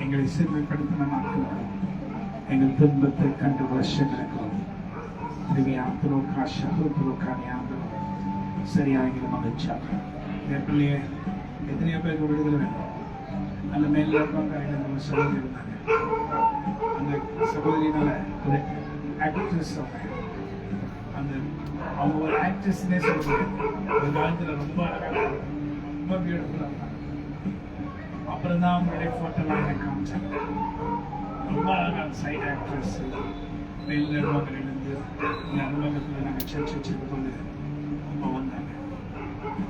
எங்களை சிறுமைப்படுத்தின நாட்களுக்கும், எங்கள் துன்பத்தை கண்டு வருஷங்களுக்கும் சரியாக மகிழ்ச்சியாக பிள்ளைய எத்தனையோ பேருக்கு விடுதலை வேணும். அந்த மேல இருப்பாங்க சகோதரி இருந்தாங்க. அந்த சகோதரினால ஒரு ஆக்ட்ரஸ், அந்த அவங்க ஒரு ஆக்ட்ரஸ்னே சொல்ல முடியாது. ஒரு காலத்தில் ரொம்ப அழகாக, ரொம்ப பியூட்டிஃபுல்லாக இருந்தாங்க. அப்புறம் தான் அவங்களுடைய ஃபோட்டோலாம் எனக்கு காமிச்சாங்க. ரொம்ப அழகான சைட் ஆக்ட்ரஸ். மேல் நிர்வாகத்திலிருந்து அலுவலகத்தில் நாங்கள் சர்ச்சை வச்சுருக்கோண்டு அப்போ வந்தாங்க.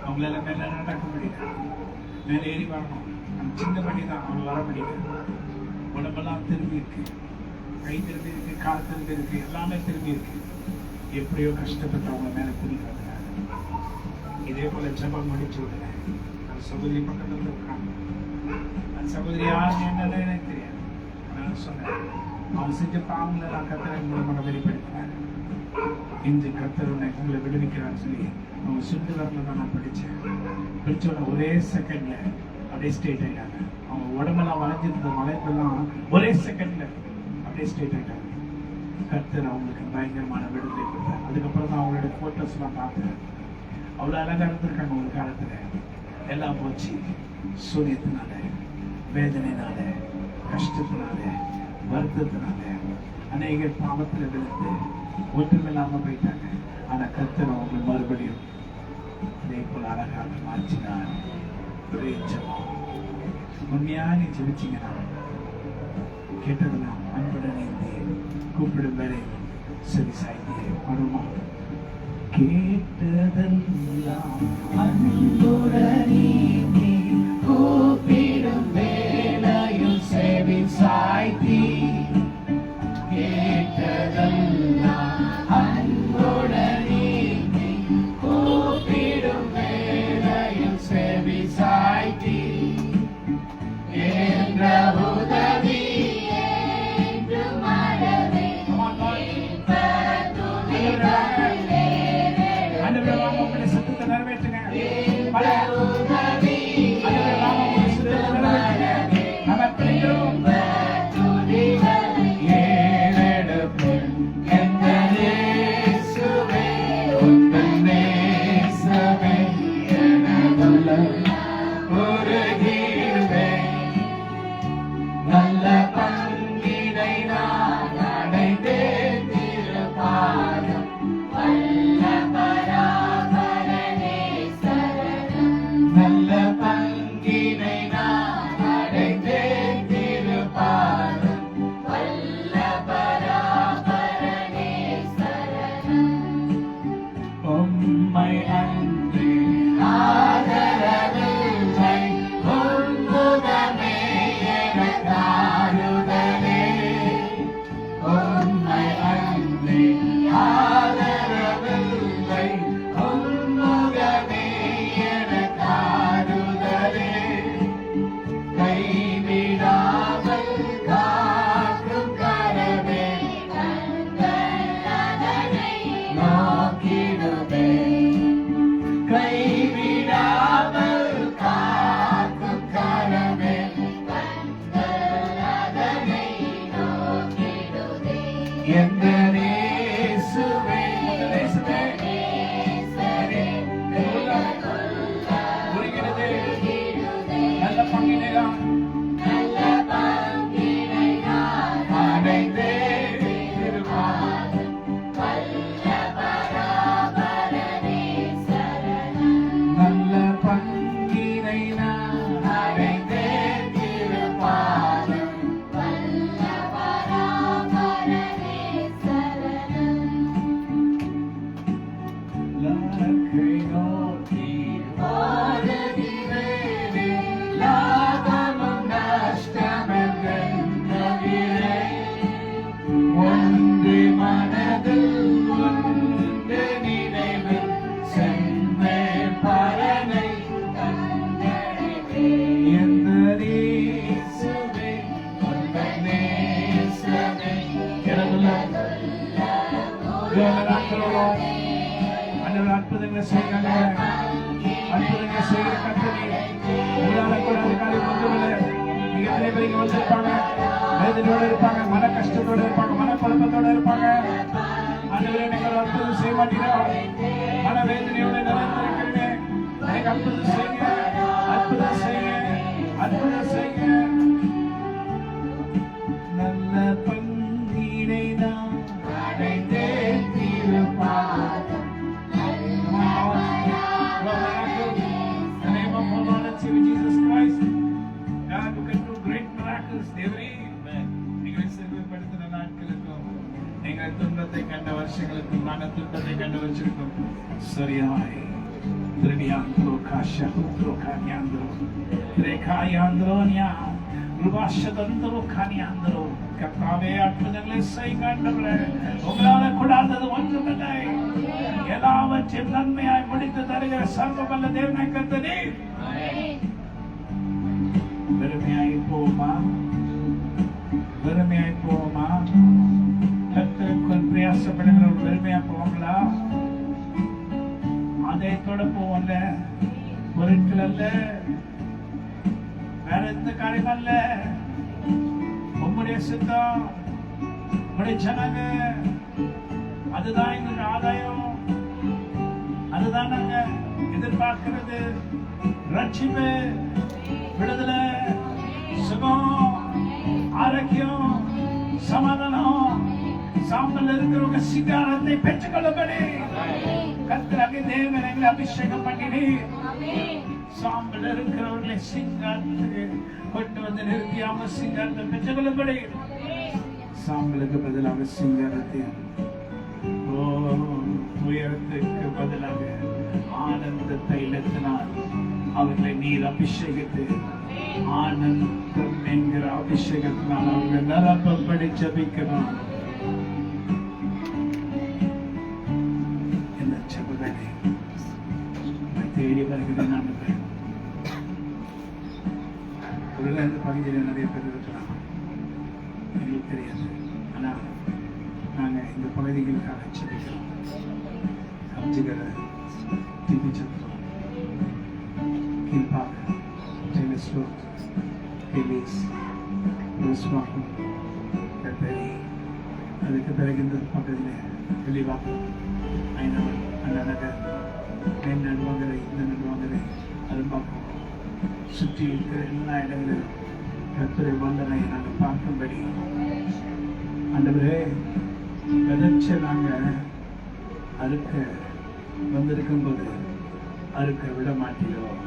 அவங்களால மேலே நடக்க முடியல, மேலே ஏறி வரணும். அந்த சின்ன படி தான் அவங்க வர முடியல. உடம்பெல்லாம் திரும்பி இருக்கு, கை திரும்பி இருக்கு, கால் திரும்பி இருக்கு, எல்லாமே திரும்பி இருக்கு. எப்படியோ கஷ்டப்பட்டு அவங்க மேலே குறிக்கிறாங்க. இதே போல ஜபம் முடிச்சு விடுறேன். அந்த சகோதரி பக்கத்தில் இருக்காங்க. அந்த சகோதரி யாருன்னு என்னன்னு எனக்கு தெரியாது. நான் சொன்னேன், அவன் செஞ்ச பாவங்களை நான் கர்த்தரின் மூலமாக வெளிப்படுத்தினேன். இன்று கர்த்தர் உங்களை விடுவிக்கிறான்னு சொல்லி அவங்க சுண்டு வரல தான் நான் படித்தேன். படித்தோட ஒரே செகண்ட்ல அப்படியே ஸ்ட்ரெயிட் ஆயிட்டாங்க. அவங்க உடம்பெல்லாம் வளைஞ்சிருந்த வளைப்பெல்லாம் ஒரே செகண்ட்ல அப்படியே ஸ்ட்ரெயிட் ஆயிட்டாங்க. கர்த்தர் அவங்களுக்கு பயங்கரமான விடுதலை கொடுத்தார். அதுக்கப்புறம் தான் அவங்களுடைய போட்டோஸ்லாம் பார்த்தேன். அவ்வளோ அழகாக இருந்திருக்காங்க. ஒரு காலத்துல எல்லாம் போச்சு. சூரியத்தினால, வேதனைனால, கஷ்டத்தினால, வருத்தத்தினால அநேகர் பாவத்தில் விழுந்து ஒன்றுமில்லாம போயிட்டாங்க. ஆனா கர்த்தர் அவங்க மறுபடியும் அதே போல அழகாக மாற்றினார். ஒரே ஜெபம். உண்மையா நீ ஜெபிச்சீங்கன்னா கேட்டதெல்லாம் அன்புடன் கூப்பிடும் வேலை சரி சாய்ந்தே வருமா? கேட்டதெல்லாம் அன்புடன் கூப்பிடும் வேலையும் செவி சாய்த்தி கேட்டதெல்லாம் அன்புடன் கூப்பிடும் வேலையும் செவி சாய்த்தி என்ற உதவி சத்தத்தை நிறைவேற்றுங்க. நல்ல பங்கினை நான் அடைந்தேன் திருப்பாதம் வல்ல பராபரனே சரணம். நல்ல பங்கினை நான் அடைந்தேன் திருப்பாதம் வல்ல பராபரனே சரணம். உம்மை அன்றி ஆதரவில்லை உன்முகமே எனக்காருதலே. உம்மை அன்றி ஆதரவில்லை உன்முகமே எனக்காருதலே. கைவிடாமல் காக்கும் கரமே அதனை நோக்கிடுமே. கைவிடாமல் காக்கும் கரமே அதனை நோக்கிடுதே. எந்த இயேசுவே புரிகிறது. நல்ல பங்கினை நான் அடைந்தேன் திருப்பாதம் வல்ல பராபரனே சரணம். நல்ல பங்கினை நான் அடைந்தேன் திருப்பாதம் வல்ல பராபரனே சரணம். லக்கை நோக்கி ஓடுகிறேனே லாபமும் நஷ்டமென்றே. ஒன்று மனதில் ஒன்று நினைவில் சென்றே பரனை கண்டடைந்தேன். எந்த நேசுவே உந்த நேசமே எனதுள்ள அற்புதங்களை செய்கிறாங்க. அற்புதங்களை செய்கிற கர்த்தரே, உங்களால கூட அதிகாரி ஒன்றுமில்லை. நீங்க எத்தனை பேர் இங்க வந்திருப்பாங்க, வேதனையோட இருப்பாங்க, மன கஷ்டத்தோட இருப்பாங்க, மன குழப்பத்தோட இருப்பாங்க. ஆண்டவரே, நீங்கள் அற்புதம் செய்ய மாட்டீங்களா? மன வேதனையோட நிறைந்திருக்கிறேன். எனக்கு அற்புதம் செய்யுங்க, அற்புதம் செய்யுங்க, அற்புதம் செய்யுங்க. நல்ல பங்கினை நான் அடைந்தேன் திருப்பாதம். Jesus Christ, God who can do great miracles. நீங்கள் செல்வப்படுத்தின நாட்களுக்கும் நீங்கள் துன்பத்தை கண்ட வருஷங்களுக்கும் நாங்கள் துன்பத்தை கண்டு வச்சிருக்கோம். சரியாய் திரவியாந்திரோ காஷகுத்ரோ கானியாந்திரோ ரேகாயாந்திரோனியா ருபாஷதந்திரோ கானியாந்திரோ. கர்த்தாவே, அற்புதங்களை செய்யுங்க ஆண்டவரே. உங்களால கூடாதது ஒன்றுமில்லை. எல்லாவற்றையும் நன்மையாய் முடித்து தருகிற சர்வவல்ல தேவனாய் கர்த்தரே, வெறுமையாய் போமா, வெறுமையாய் போமா? கர்த்தருக்குள் பிரயாசப்படுகிற வெறுமையா போவாங்களா? அதை தொட போவல்ல, பொருட்கள் அல்ல, வேற எந்த காரியம் அல்ல. உம்முடைய சித்தம், உம்முடைய ஜனங்க, அதுதான் எங்களுக்கு ஆதாயம், அதுதான் நாங்க எதிர்பார்க்கிறது. ரட்சிப்பு, விடுதலை, சுகம், ஆரோக்கியம், சமாதானம், சாம்பல் இருக்கிறவங்க சிங்காரத்தை பெற்றுக்கொள்ளும்படி கர்த்தராகிய தேவன் எங்களை அபிஷேகம் பண்ணினி. சாம்பல் இருக்கிறவர்களை சிங்காரத்துக்கு கொண்டு வந்து நிறுத்தியாம சிங்காரத்தை பெற்றுக்கொள்ளும்படி சாம்பலுக்கு பதிலாக சிங்காரத்தையும், உயரத்துக்கு பதிலாக ஆனந்த தைலத்தினால் அவர்களை நீர் அபிஷேகித்து ஆனந்தம் என்கிற அபிஷேகத்தினால் அவர்கள் நிரப்பப்படி ஜபிக்கணும். இந்த ஜபங்களை தேடி வருகிறேன். நான் ஒரு இந்த பகுதியில் நிறைய பேர் இருக்கலாம், எங்களுக்கு தெரியாது. ஆனால் நாங்கள் இந்த பகுதிகளுக்காக ஜபிக்கிறோம். அஞ்சுகிற டிவி சத்திரம், கீழ்பாக, டெலிஸ்கோப், ரிலீஸ், அதுக்கு பிறகு இந்த பக்கத்தில் வெளிவாக்கம், ஐநவர், அண்ணநகர், மேல் நடுவாங்கரை, இந்த நடுவாங்கரை, அரும்பாக்கம், சுற்றி இருக்கிற எல்லா இடங்களிலும் கர்த்தரை வல்லமை நாங்கள் பார்க்கும்படி ஆண்டவரே விதைச்ச நாங்கள் அறுக்க வந்திருக்கும் போது அறுக்க விட மாட்டோம்.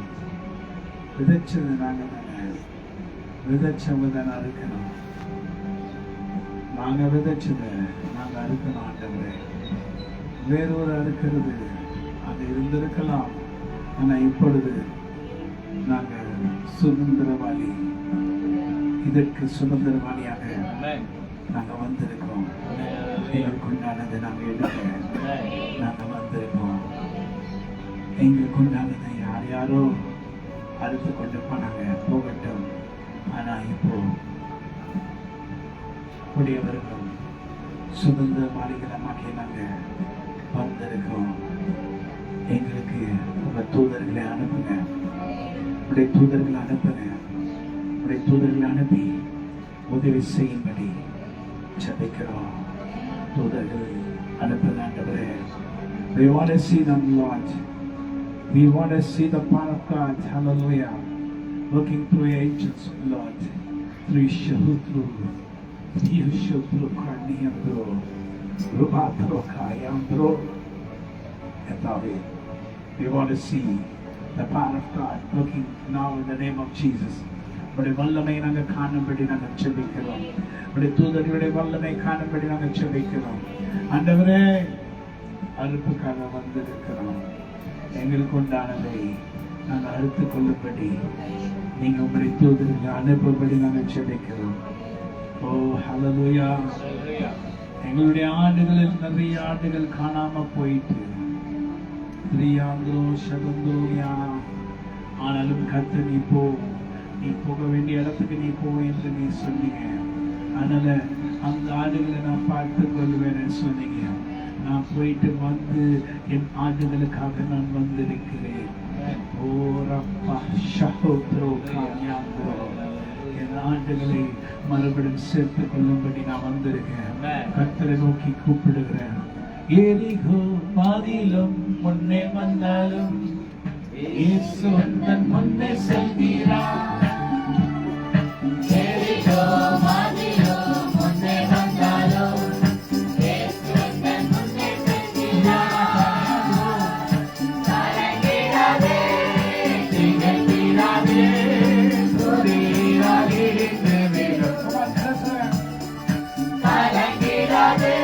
விதைச்சது நாங்கள் தானே, விதைச்சவங்க தானே அறுக்கணும். நாங்கள் விதைச்சதை நாங்கள் அறுக்கணும். ஆண்டவரே வேறொரு அறுக்கிறது அது இருந்திருக்கலாம், ஆனால் இப்பொழுது நாங்கள் சுதந்திரவாளி, இதற்கு சுதந்திரவாளியாக நாங்கள் வந்திருக்கோம். எங்களுக்கு உண்டானதை நாங்கள் எடுக்க நாங்கள் வந்திருக்கோம். எங்களுக்கு உண்டானதை யார் யாரோ அறுத்து கொண்டு போனாங்க, போகட்டும். ஆனால் இப்போ கூடியவர்களும் சுதந்திரவாளிகளமாக நாங்கள் வந்திருக்கோம். எங்களுக்கு உங்கள் தூதர்களை அனுப்புங்க, உடைய தூதர்களை அனுப்புங்க, உடைய தூதர்களை அனுப்பி உதவி செய்யும்படி ஜெபிக்கிறோம். தூதர்கள் அனுப்புங்க ஆண்டவரே. We want to see them, Lord. We want to see the power of God. Hallelujah. Working through angels, Lord. Through Shahutru, Yushutru, Karniyandro, Rubatro, Kayandro. We want to see the power of God working now in the name of Jesus. உடைய வல்லமை நாங்கள் காணும்படி நாங்கள் ஜெபிக்கிறோம். உடைய தூதர்களுடைய வல்லமை காணும்படி நாங்கள் ஜெபிக்கிறோம். ஆண்டவரே அறுப்புக்காக வந்திருக்கிறோம். எங்களுக்கு உண்டானதை நாங்கள் அறுத்து கொள்ளும்படி நீங்கள் உங்களுடைய தூதர்களை அனுப்பும்படி நாங்கள் ஜெபிக்கிறோம். ஓ ஹல்லேலூயா. எங்களுடைய ஆண்டுகளில் நிறைய ஆண்டுகள் காணாம போயிட்டு ஆனாலும் கர்த்தர் நீ போக வேண்டிய இடத்துக்கு நீ போ என்று நீ சொன்னீங்க. அதனால அந்த ஆடுகளை நான் பார்த்து கொள்வேன்னு சொன்னீங்க. நான் போயிட்டு வந்து என் ஆடுகளுக்காக நான் வந்திருக்கிறேன். என் ஆடுகளை மறுபடியும் சேர்த்துக் கொள்ளும்படி நான் வந்திருக்கேன். கர்த்தரை நோக்கி கூப்பிடுகிறேன். எரிகோ மதிலும் முன்னே வந்தாலும் இயேசு தன் முன்னே செல்கிறார். எரிகோ மதிலும் முன்னே வந்தாலும் இயேசு தன் முன்னே செல்கிறார். கலங்கிடாதே, திகைத்திடாதே, துதியாதே நின்றுவிடும். கலங்கிடாதே,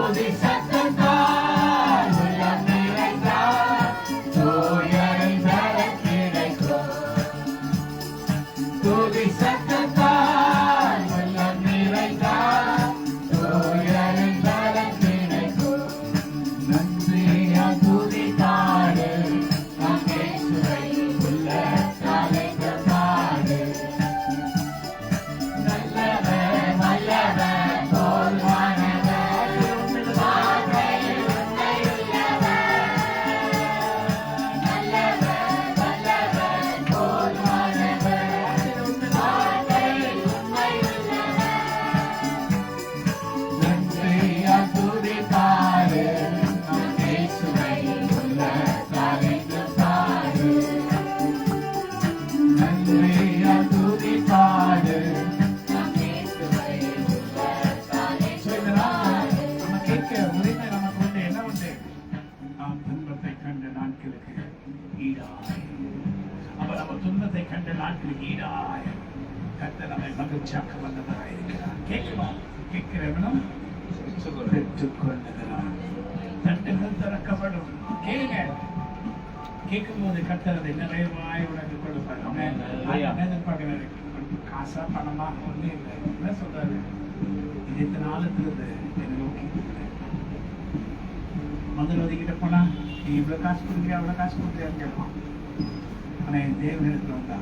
துதி சத்தத்தால் உள்ளம் நிறைந்தால் தூயரின் பலன் கிடைக்கும். துதி சத்தத்தால் உள்ளம் நிறைந்தால் தூயரின் பலன் கிடைக்கும். நன்றியால் துதி பாடு நம் இயேசுவை உள்ளத்தால் என்று பாடு. நல்லவர் வல்லவர் போல்வானவர் வாழ்க்கையில் உண்மையுள்ளவர். நல்லவர் வல்லவர் போல்வானவர் வாழ்க்கையில் உண்மையுள்ளவர். நன்றியால் துதி பாடு நம் இயேசுவை உள்ளத்தால் என்று பாடு. நன்றியால் துதி பாடு நம் இயேசுவை உள்ளத்தால் என்று பாடு. நம்ம கேட்க உரிமை நமக்கு உண்டு. என்ன உண்டு? நாம் துன்பத்தை கண்ட நாட்களுக்கு ஈடாய், அப்ப நம்ம துன்பத்தை கண்ட நாட்களுக்கு ஈடாய் கர்த்தர் நம்மை மகிழ்ச்சியாக்க வல்லவராய் இருக்கிறார். கேட்கணும், கேட்கிறவனும் பெற்றுக்கொள்ளுகிறான். தட்டுகள் திறக்கப்படும். கேளுங்க. கேட்கும்போது கர்த்தர் அதை நிறைவாய் உனக்கு கொடுப்பார். அவன் எதிர்பார்க்கிறாரு, காசா பணமா ஒன்றும் இல்லை. என்ன சொல்றாரு? இது இத்தனை ஆழத்திலிருந்து என்னை நோக்கி மதுரவதி கிட்ட போனா நீ இவ்வளவு காசு கொடுக்குறியா அவ்வளவு காசு கொடுக்குறியான்னு கேட்பான். ஆனா என் தேவனிடத்துல வந்தா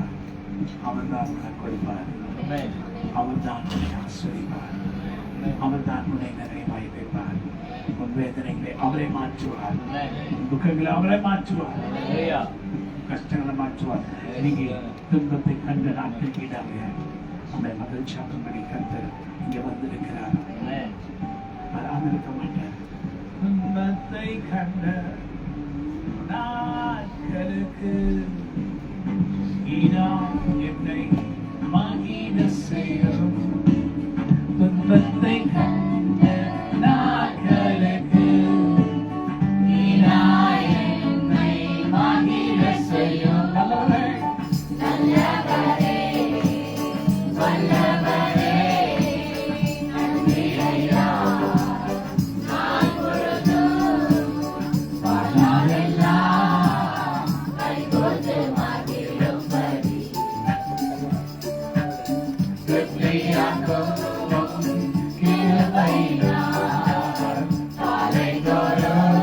அவர் தான் உனக்கு கொடுப்பார். அவர் தான் உன்னை ஆஸ்வதிப்பார். அவர் தான் உன்னை நிறைவாய் வைப்பார். உன் வேதனைகளை அவரை மாற்றுவார். துக்கங்களை அவரை மாற்றுவார். கஷ்டங்களை மாற்றுவார். நீங்க துன்பத்தை கண்ட நாட்கள் ஈடாக நம்மை மகிழ்ச்சியாக்கும்படி கர்த்தர் இங்க வந்திருக்கிறார். வராமல் இருக்க மாட்டார். துன்பத்தை கண்ட நாட்களுக்கு ஈடா என்னை மகிழ செய்யும். துன்பத்தை கண்ட நாட்களுக்கு ஈடா என்னை மகிழ செய்யும். நல்லவரே வல்லவரே நன்றியையா நான் பொழுதும் வாழ்நாளெல்லாம் கைகோர்த்து மகிழும்படி திருப்தியாக்கும் கிருபையினால் காலைதோறும்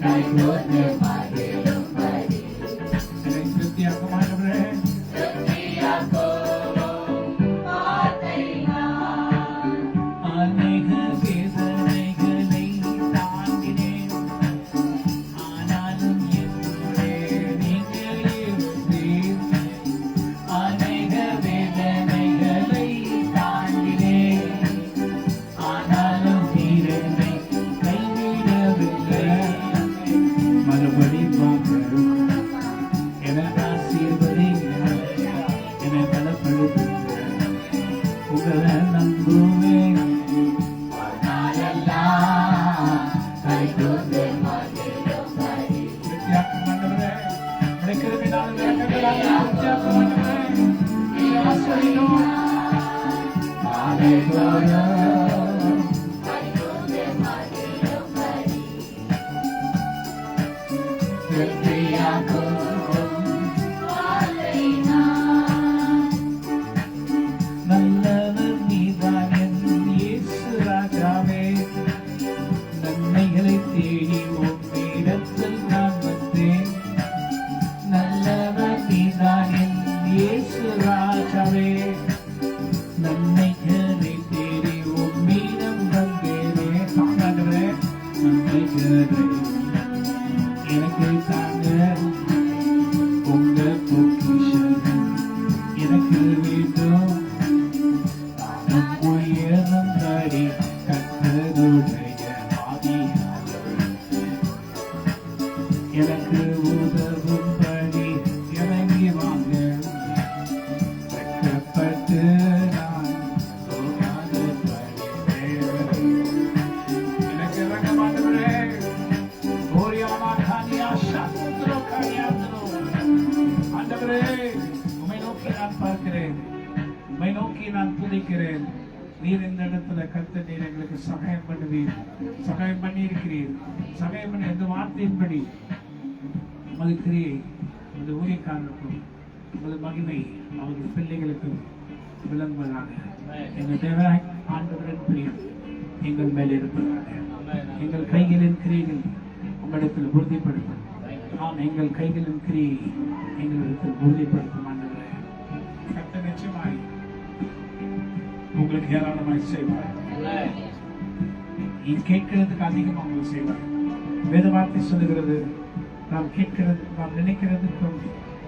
கைகோர்த்து மகிழும்படி. என்னை திருப்தியாக்கும் ஆண்டவரே, அநேக வேதனைகளை தாங்கினேன். ஆனாலும் என்னுடைய நீங்கள் இருந்தீர்கள். அநேக வேதனைகளை தாங்கினேன். ஆனாலும் நீர் என்னை கைவிடவில்லை. மறுபடி பார்க்கிறோம். எனக்கு ஆசீர்வதிங்க, என்னை பலப்படுத்துங்க. உங்களை நம்புவேன். வாழ்நாளெல்லாம் கைகோர்த்து மகிழும்படி. வித்தியாசம் ஆண்டவரே, உம்முடைய கிருபையினால் இரக்கங்களால் வித்தியாசம் ஆண்டவரே, நீர் ஆசீர்வதியும். காலைதோறும் கைகோர்த்து மகிழும்படி திருப்தியாக்கும். நல்லவர் நீதான் என் இயேசு ராஜாவே. நன்மைகளை தேடி உம்மிடத்தில் நான் வந்தேன். நல்லவர் நீதான் என் இயேசு ராஜாவே. நன்மைகளை தேடி உம்மிடம் வந்தேனே. ஆண்டவரே, நன்மைகளை எனக்கு தாங்க. உங்க பொக்கிஷம் எனக்கு வேண்டும். உயர்ந்தடி கர்த்தருடைய ஆவியானவர் எனக்கு உதவும்படி இறங்கி வாங்க. வெட்கப்பட்டு நான் போகாதபடி தேவரே எனக்கு இறங்க மாட்டவரே. ஓரியாமா கானியா சாஸ்திரோ கானியாத்திரோ. ஆண்டவரே, உம்மை நோக்கி நான் பார்க்கிறேன். உம்மை நோக்கி நான் துதிக்கிறேன். நீர் இந்த இடத்துல கர்த்தர் நீர் எங்களுக்கு சகாயம் பண்ணுவீர், சகாயம் பண்ணி இருக்கிறீர். சகாயம் பண்ண எந்த வார்த்தையின்படி உமது கிரியை உமது ஊழியக்காரருக்கும் உமது மகிமை அவர்கள் பிள்ளைகளுக்கும் விளங்குவதாக. எங்கள் தேவனாய் ஆண்டவரின் பிரியம் எங்கள் மேல் இருப்பதாக. எங்கள் கைகளின் கிரியைகள் உங்களிடத்தில் உறுதிப்படுத்தும். எங்கள் கைகளின் கிரியை எங்களிடத்தில் உறுதிப்படுத்தும். ஆண்டவரே, கர்த்தர் நிச்சயமாய் உங்களுக்கு ஏராளமாய் செய்வார். கேட்கிறதுக்கு அதிகமாக உங்களுக்கு செய்வார். வேத வார்த்தை சொல்லுகிறது, நாம் கேட்கிறது, நாம் நினைக்கிறதுக்கும்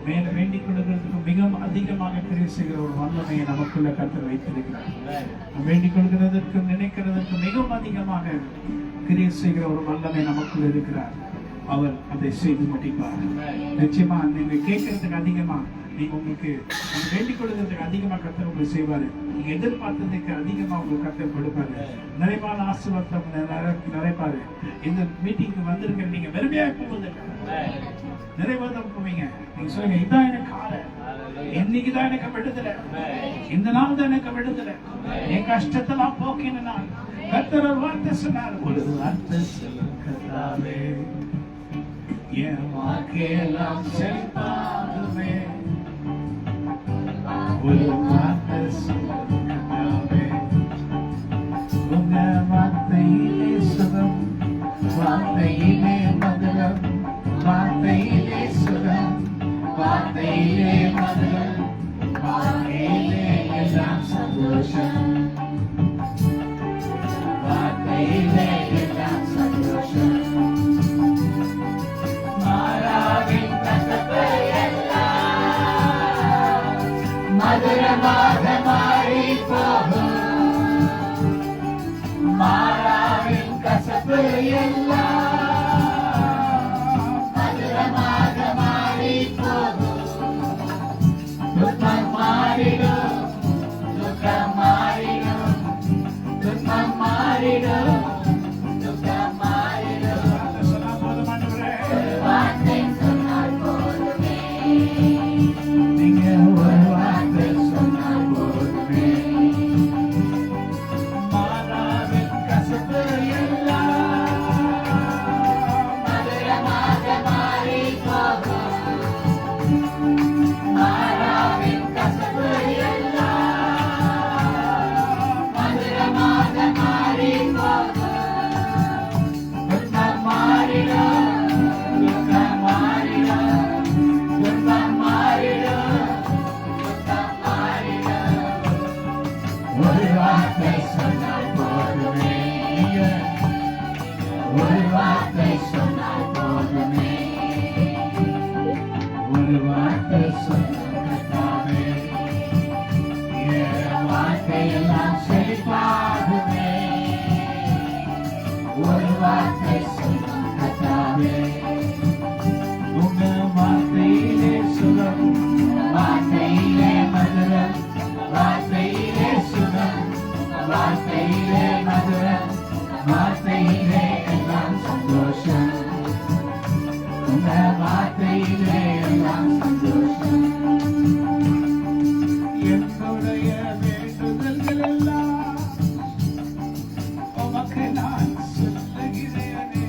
மேல வேண்டிக் கொள்கிறதுக்கும் மிகவும் அதிகமாக கிரியை செய்கிற ஒரு வல்லமையை நமக்குள்ள கர்த்தர் வைத்திருக்கிறார். நாம் வேண்டிக் கொள்கிறதற்கும் நினைக்கிறதற்கும் மிகவும் அதிகமாக கிரியை செய்கிற ஒரு வல்லமை நமக்குள்ள இருக்கிறார். அவர் அதை செய்து முடிப்பார். நிச்சயமா நீங்க கேட்கறதுக்கு அதிகமா, நீங்க உங்களுக்கு வேண்டிக் கொள்கிறதுக்கு அதிகமா கர்த்தர் உங்களுக்கு செய்வாரு. நீங்க எதிர்பார்த்ததுக்கு அதிகமா உங்களுக்கு கர்த்தர் கொடுப்பாரு. நிறைவான ஆசீர்வாதம் நிறைப்பாரு. இந்த மீட்டிங்க்கு வந்திருக்க நீங்க வெறுமையா போவதில்லை, நிறைவாதம் போவீங்க. நீங்க சொல்லுங்க, இதான் எனக்கு காலை, இன்னைக்குதான் எனக்கு விடுதலை, இந்த நாள் தான் எனக்கு விடுதலை, என் கஷ்டத்தெல்லாம் போக்கின நாள். கர்த்தர் ஒரு வார்த்தை சொன்னார், ஒரு வார்த்தை சொல்லுங்க, என் வாழ்க்கையெல்லாம் செழிப்பாகுமே. ஒரு வார்த்தை சொல்லுங்க, உங்க வார்த்தையிலே சுகம், வார்த்தையிலே மதுரம், வார்த்தையிலே சுகம், வார்த்தையிலே மதுரம், வார்த்தையிலே எல்லாம் சந்தோஷம், வார்த்தையிலே எல்லாம் சந்தோஷம். மாறாவின் கசப்பு எல்லாம் மதுரமாக மாறி போகும். மாறாவின் கசப்பு எல்லாம் மதுரமாக மாறி போகும். துன்பம் மாறிடும், துக்கம் மாறிடும், துன்பம் மாறிடும், துக்கம் மாறிடும். வார்த்தை சொன்னால் போதுமே, நீங்க ஒரு வார்த்தை சொன்னால் போதுமே. மாறாவின் கசப்பு எல்லாம் மதுரமாக மாறி போகும். மாறாவின் கசப்பு எல்லாம் மதுரமாக மாறி போகும். துன்பம் மாறிடும், துக்கம் மாறிடும், துன்பம் மாறிடும், துக்கம் மாறிடும். ஒரு வார்த்தை சொன்னால் போதுமே, ஒரு வார்த்தை சொன்னால் போதுமே, ஒரு வார்த்தை சொன்னாலே என் வாழ்க்கையெல்லாம் செழிப்பாகுமே. ஒரு வார்த்தை சொன்னாலே உங்க வார்த்தையிலே சுகம், வார்த்தையிலே மதுரம், வார்த்தையிலே சுகம், வார்த்தையிலே மதுரம், வார்த்தையிலே எல்லாம் சந்தோஷம், உங்க வார்த்தையிலே எல்லாம் சந்தோஷம். என்னுடைய வேண்டுதல்கள் எல்லாம் உமக்கு நான் சொல்லுகிறேனே.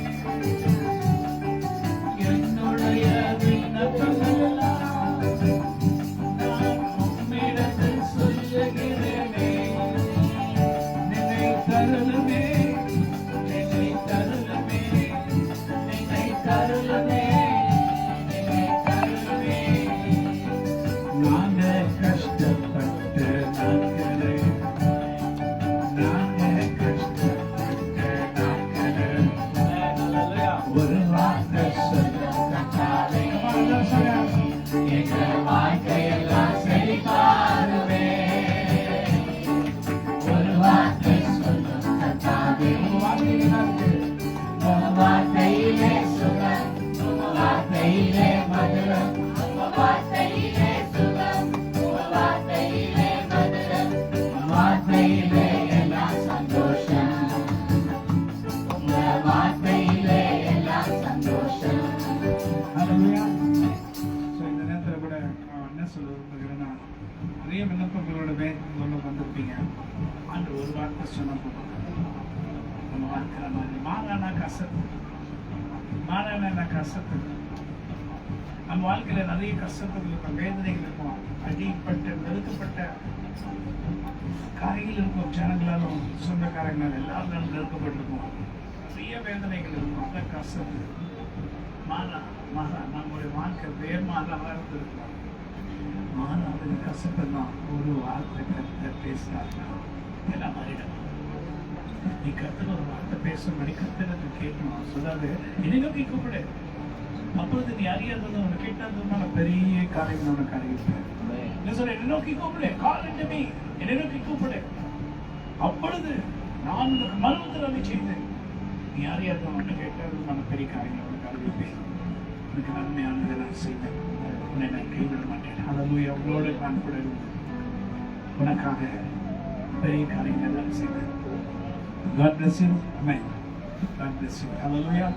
கசப்பு. மாறான கசப்பு. நம்ம வாழ்க்கையில நிறைய கஷ்டங்கள் இருக்கும், வேதனைகள் இருக்கும், அடிப்பட்ட நெருக்கப்பட்ட காரியங்கள் இருக்கும், ஜனங்களாலும் சொந்தக்காரங்களால் எல்லாரும் நெருக்கப்பட்டிருக்கும், நிறைய வேதனைகள் இருக்கும். அந்த கசப்பு மாறா நம்முடைய வாழ்க்கை வேறுமாறாக இருந்திருக்கும். மாறாத கசப்பு தான் ஒரு வார்த்தை கத்த பேசினாங்க எல்லாம் மாறிடும். நீ கத்துல ஒரு வார்த்தை பேசும்படி கத்துறது கேட்கணும். சொல்லாது என்னை நோக்கி கூப்பிடு, அப்பொழுது நீ அறியாதது உனக்கு கேட்டதுமான பெரிய காரியம் உனக்கு அறிவிப்பேன். என்னை நோக்கி கூப்பிடு, காலண்டமே என்னை நோக்கி கூப்பிடு, அப்பொழுது நான் உனக்கு மறுபடியும் செய்தேன். நீ அறியாத உனக்கு கேட்டதுமான பெரிய காரியம் உனக்கு அறிவிப்பேன். உனக்கு நன்மையானதை நான் செய்தேன், உன்னை நான் கைவிட மாட்டேன். அதாவது அவங்களோட நான் கூட உனக்காக பெரிய காரியங்கள் நான் செய்தேன். God bless you. Amen. God bless you. Hallelujah.